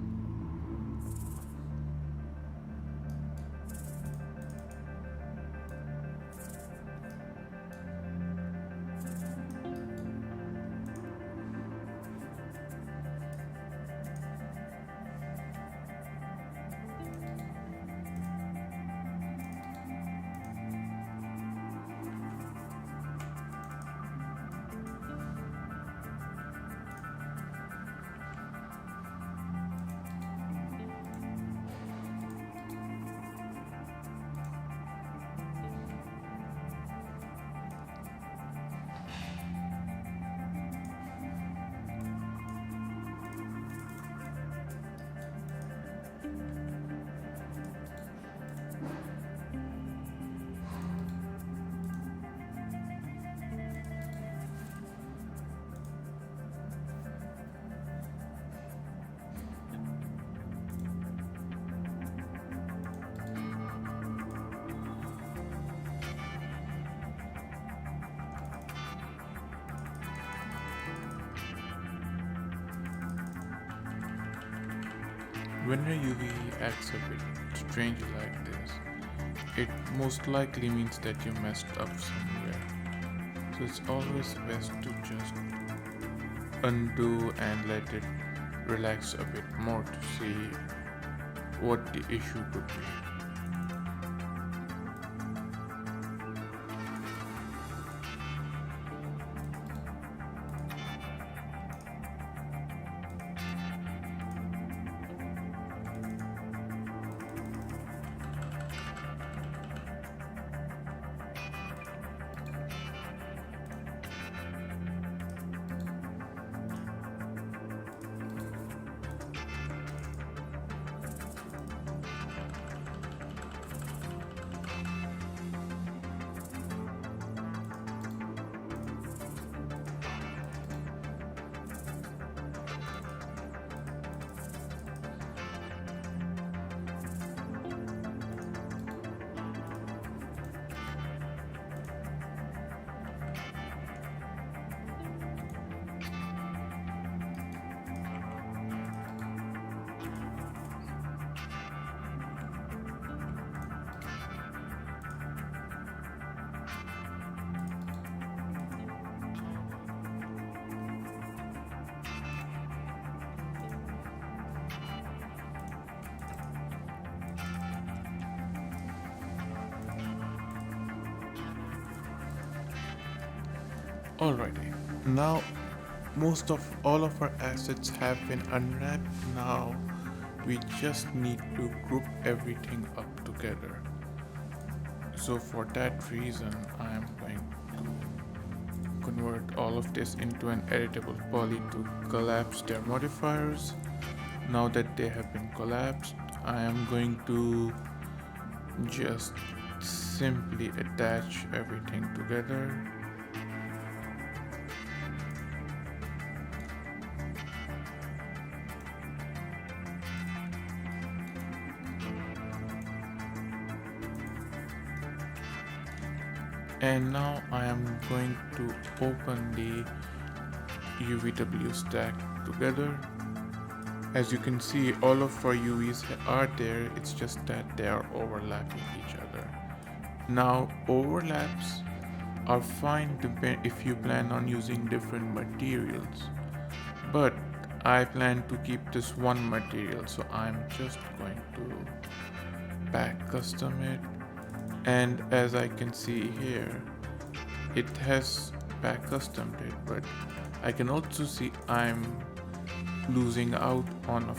When a UV acts a bit strange like this, it most likely means that you messed up somewhere. So it's always best to just undo and let it relax a bit more to see what the issue could be. Alrighty, now most of all of our assets have been unwrapped. Now we just need to group everything up together. So for that reason, I am going to convert all of this into an editable poly to collapse their modifiers. Now that they have been collapsed, I am going to just simply attach everything together. And now I am going to open the UVW stack together. As you can see, all of our UVs are there, it's just that they are overlapping each other. Now overlaps are fine if you plan on using different materials, but I plan to keep this one material, so I'm just going to pack custom it. And as I can see here, it has pack customed it, but I can also see I'm losing out on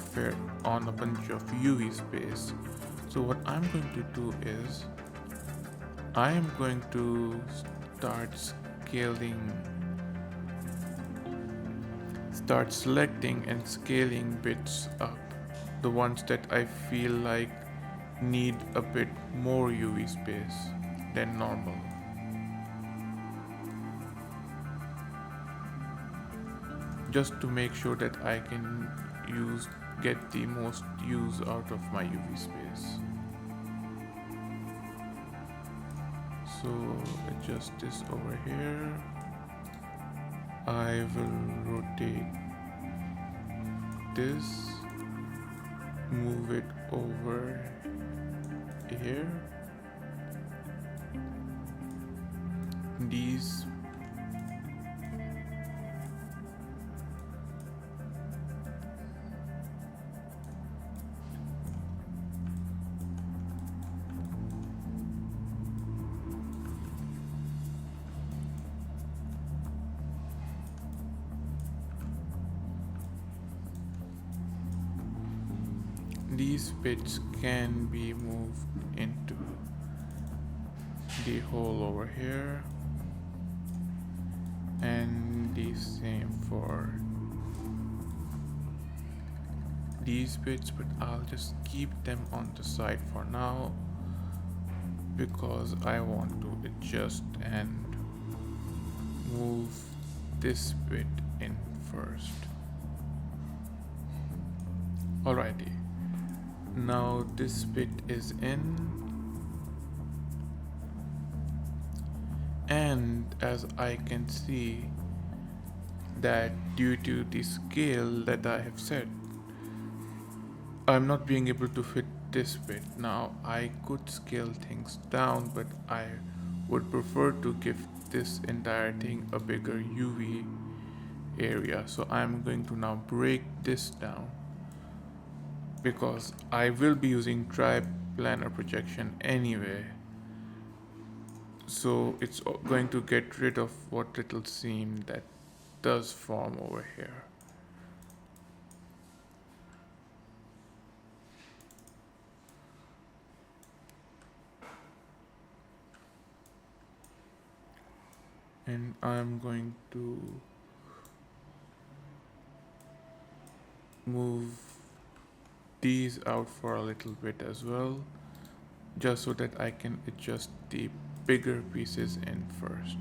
a bunch of UV space. So what I'm going to do is I am going to start selecting and scaling bits up, the ones that I feel like need a bit more UV space than normal. Just to make sure that I can get the most use out of my UV space. So adjust this over here. I will rotate this, move it over here. These bits can be moved into the hole over here, and the same for these bits, but I'll just keep them on the side for now because I want to adjust and move this bit in first. Alrighty, now this bit is in, and as I can see that due to the scale that I have set, I'm not being able to fit this bit. Now I could scale things down, but I would prefer to give this entire thing a bigger UV area. So I'm going to now break this down because I will be using triplanar projection anyway. So it's going to get rid of what little seam that does form over here. And I'm going to move these out for a little bit as well, just so that I can adjust the bigger pieces in first.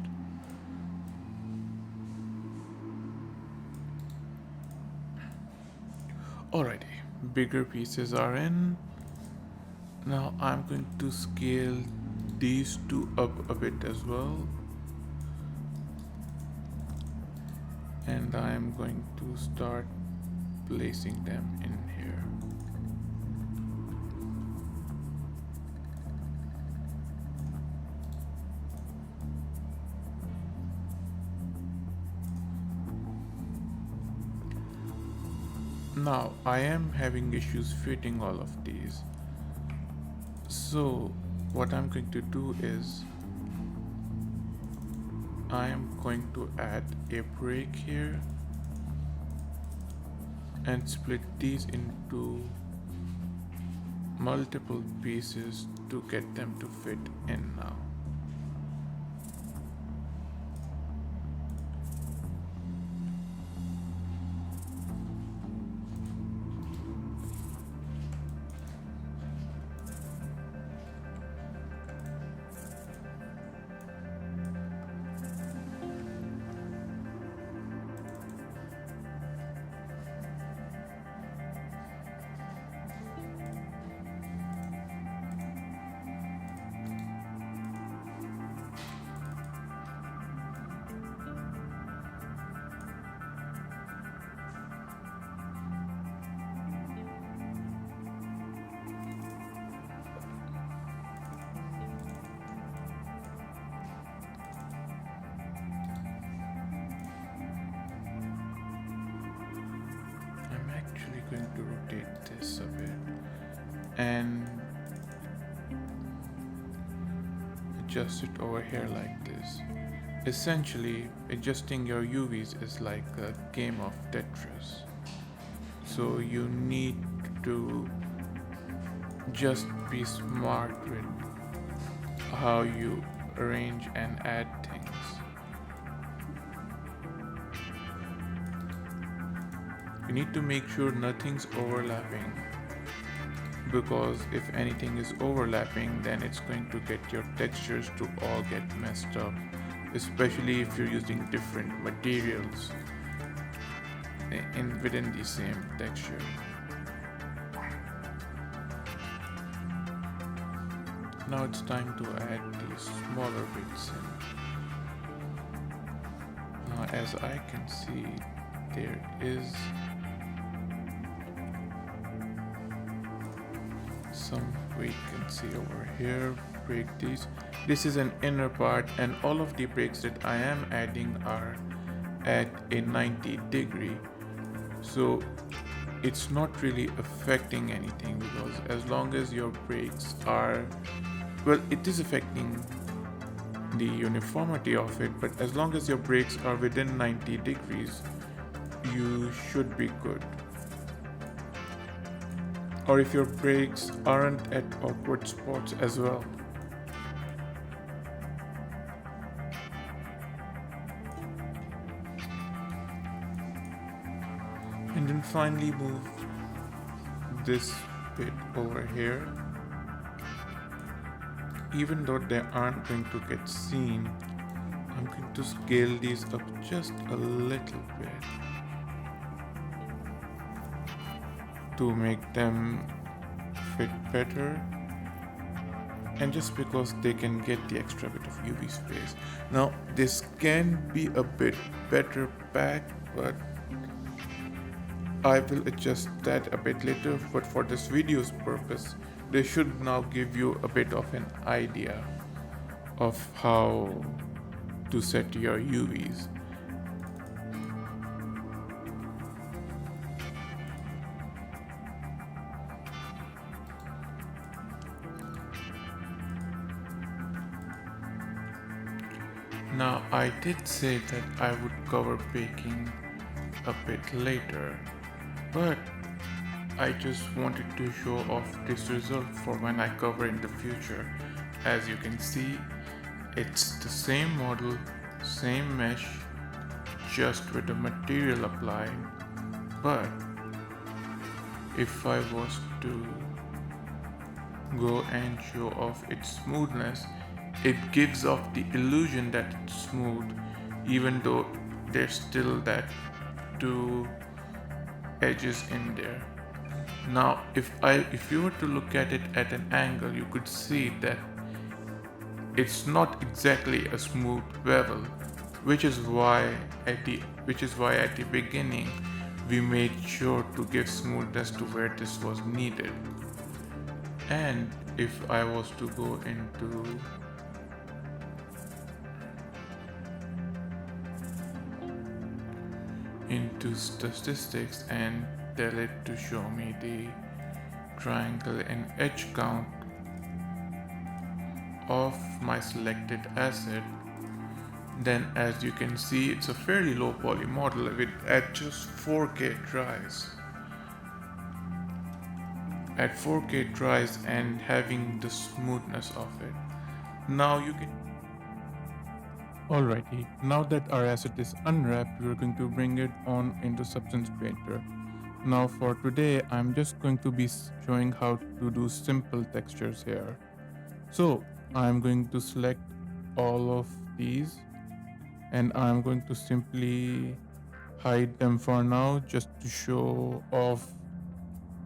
Alrighty, bigger pieces are in. Now I'm going to scale these two up a bit as well. And I'm going to start placing them in here. Now I am having issues fitting all of these. So what I'm going to do is I am going to add a break here and split these into multiple pieces to get them to fit in now. I'm actually going to rotate this a bit and adjust it over here like this. Essentially, adjusting your UVs is like a game of Tetris. So you need to just be smart with how you arrange and add things. You need to make sure nothing's overlapping, because if anything is overlapping, then it's going to get your textures to all get messed up, especially if you're using different materials within the same texture. Now it's time to add these smaller bits in. Now as I can see, there is some vacancy over here. Break these. This is an inner part, and all of the breaks that I am adding are at a 90-degree, so it's not really affecting anything, because as long as your breaks are, well, it is affecting the uniformity of it, but as long as your breaks are within 90 degrees, you should be good. Or if your breaks aren't at awkward spots as well. And then finally move this bit over here. Even though they aren't going to get seen, I'm going to scale these up just a little bit to make them fit better, and just because they can get the extra bit of UV space. Now this can be a bit better packed, but I will adjust that a bit later, but for this video's purpose, they should now give you a bit of an idea of how to set your UVs. Now, I did say that I would cover baking a bit later, but I just wanted to show off this result for when I cover in the future. As you can see, it's the same model, same mesh, just with the material applied. But if I was to go and show off its smoothness, it gives off the illusion that it's smooth, even though there's still that two edges in there. Now, if you were to look at it at an angle, you could see that it's not exactly a smooth bevel, which is why at the beginning we made sure to give smoothness to where this was needed. And if I was to go into statistics and tell it to show me the triangle and edge count of my selected asset, then as you can see, it's a fairly low poly model at just 4K tries. At 4K tries and having the smoothness of it. Now you can. Alrighty, now that our asset is unwrapped, we're going to bring it on into Substance Painter. Now for today, I'm just going to be showing how to do simple textures here. So I'm going to select all of these and I'm going to simply hide them for now just to show off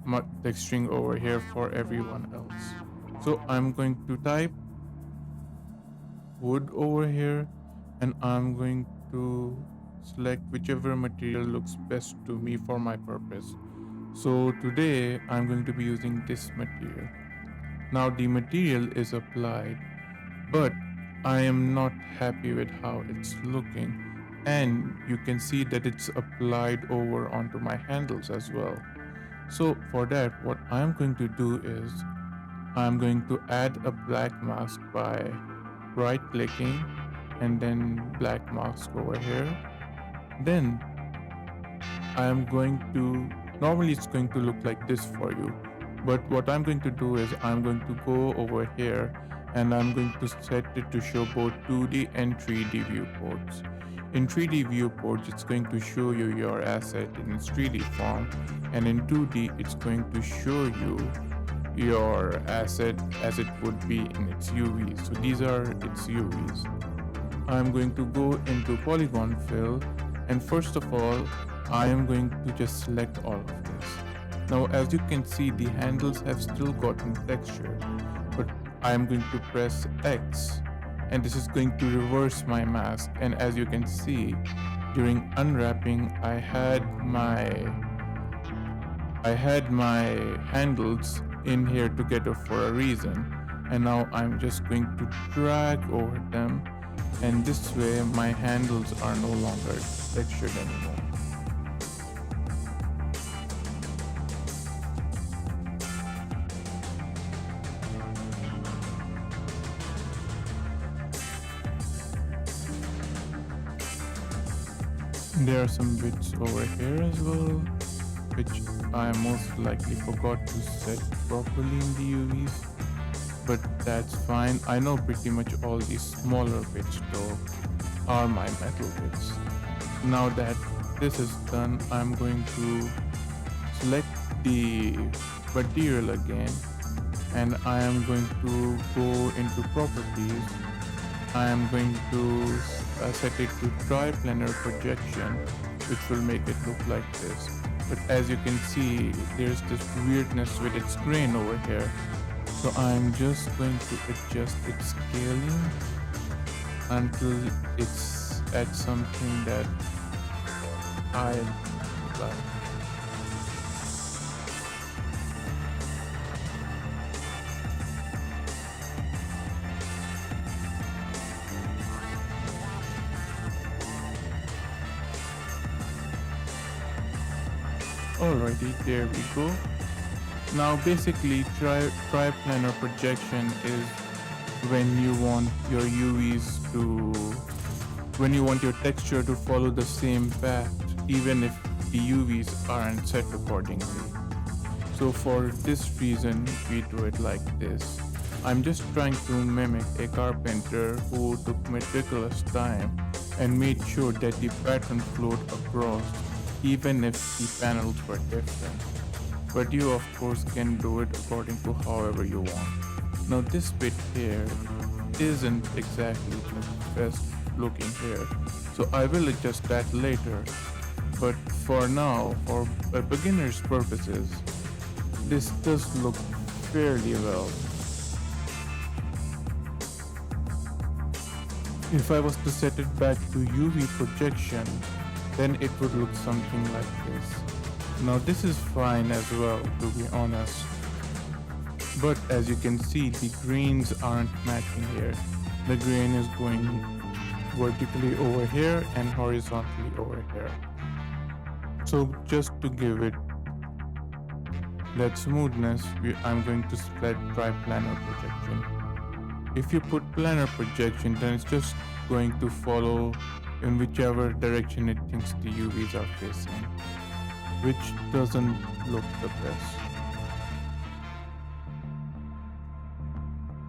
my texturing over here for everyone else. So I'm going to type wood over here and I'm going to select whichever material looks best to me for my purpose. So today I'm going to be using this material. Now the material is applied, but I am not happy with how it's looking, and you can see that it's applied over onto my handles as well. So for that, what I'm going to do is I'm going to add a black mask by right clicking and then black mask over here. Then I am going to, normally it's going to look like this for you, but what I'm going to do is I'm going to go over here and I'm going to set it to show both 2D and 3D viewports. In 3D viewports, it's going to show you your asset in its 3D form, and in 2D, it's going to show you your asset as it would be in its UVs. So these are its UVs. I'm going to go into polygon fill, and first of all, I am going to just select all of this. Now, as you can see, the handles have still gotten texture, but I am going to press X, and this is going to reverse my mask. And as you can see, during unwrapping, I had my handles in here together for a reason, and now I'm just going to drag over them, and this way my handles are no longer textured anymore. There are some bits over here as well, which I most likely forgot to set properly in the UVs, but that's fine. I know pretty much all these smaller bits though are my metal bits. Now that this is done, I'm going to select the material again, and I am going to go into properties. I am going to set it to triplanar projection, which will make it look like this. But as you can see, there's this weirdness with its grain over here. So I'm just going to adjust its scaling until it's at something that I like. Alrighty, there we go. Now basically triplanar projection is when you want your when you want your texture to follow the same path even if the UVs aren't set accordingly. So for this reason we do it like this. I'm just trying to mimic a carpenter who took meticulous time and made sure that the pattern flowed across even if the panels were different. But you of course can do it according to however you want. Now this bit here isn't exactly the best looking here, so I will adjust that later. But for now, for a beginner's purposes, this does look fairly well. If I was to set it back to UV projection, then it would look something like this. Now this is fine as well, to be honest. But as you can see, the grains aren't matching here. The grain is going vertically over here and horizontally over here. So just to give it that smoothness, I'm going to select triplanar projection. If you put planar projection, then it's just going to follow in whichever direction it thinks the UVs are facing, which doesn't look the best.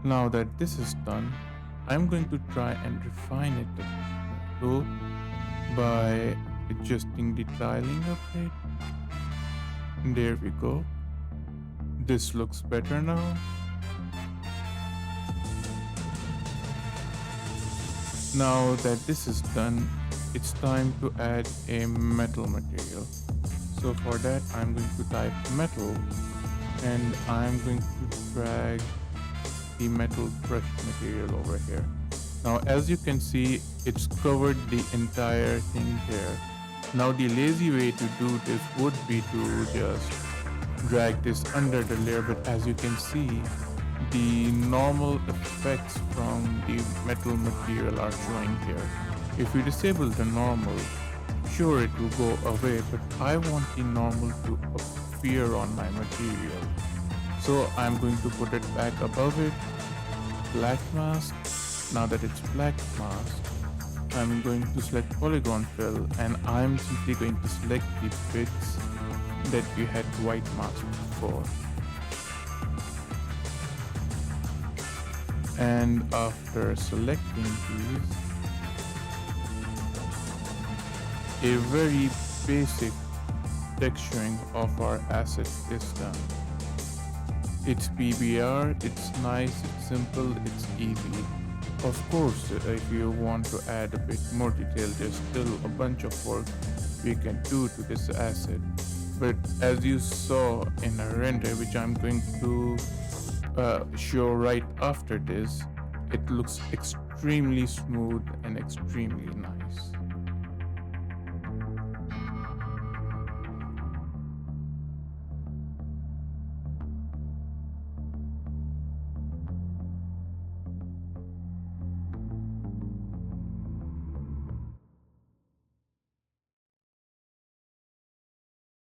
Now that this is done, I'm going to try and refine it a little by adjusting the tiling a bit. There we go. This looks better now. Now that this is done, it's time to add a metal material. So for that, I'm going to type metal and I'm going to drag the metal brush material over here. Now as you can see, it's covered the entire thing here. Now the lazy way to do this would be to just drag this under the layer, but as you can see, the normal effects from the metal material are showing here. If we disable the normal, sure it will go away, but I want the normal to appear on my material. So I'm going to put it back above it, black mask. Now that it's black mask, I'm going to select polygon fill and I'm simply going to select the bits that we had white mask before. And after selecting these, a very basic texturing of our asset is done. It's PBR, it's nice, it's simple, it's easy. Of course, if you want to add a bit more detail, there's still a bunch of work we can do to this asset. But as you saw in a render, which I'm going to show right after this, it looks extremely smooth and extremely nice.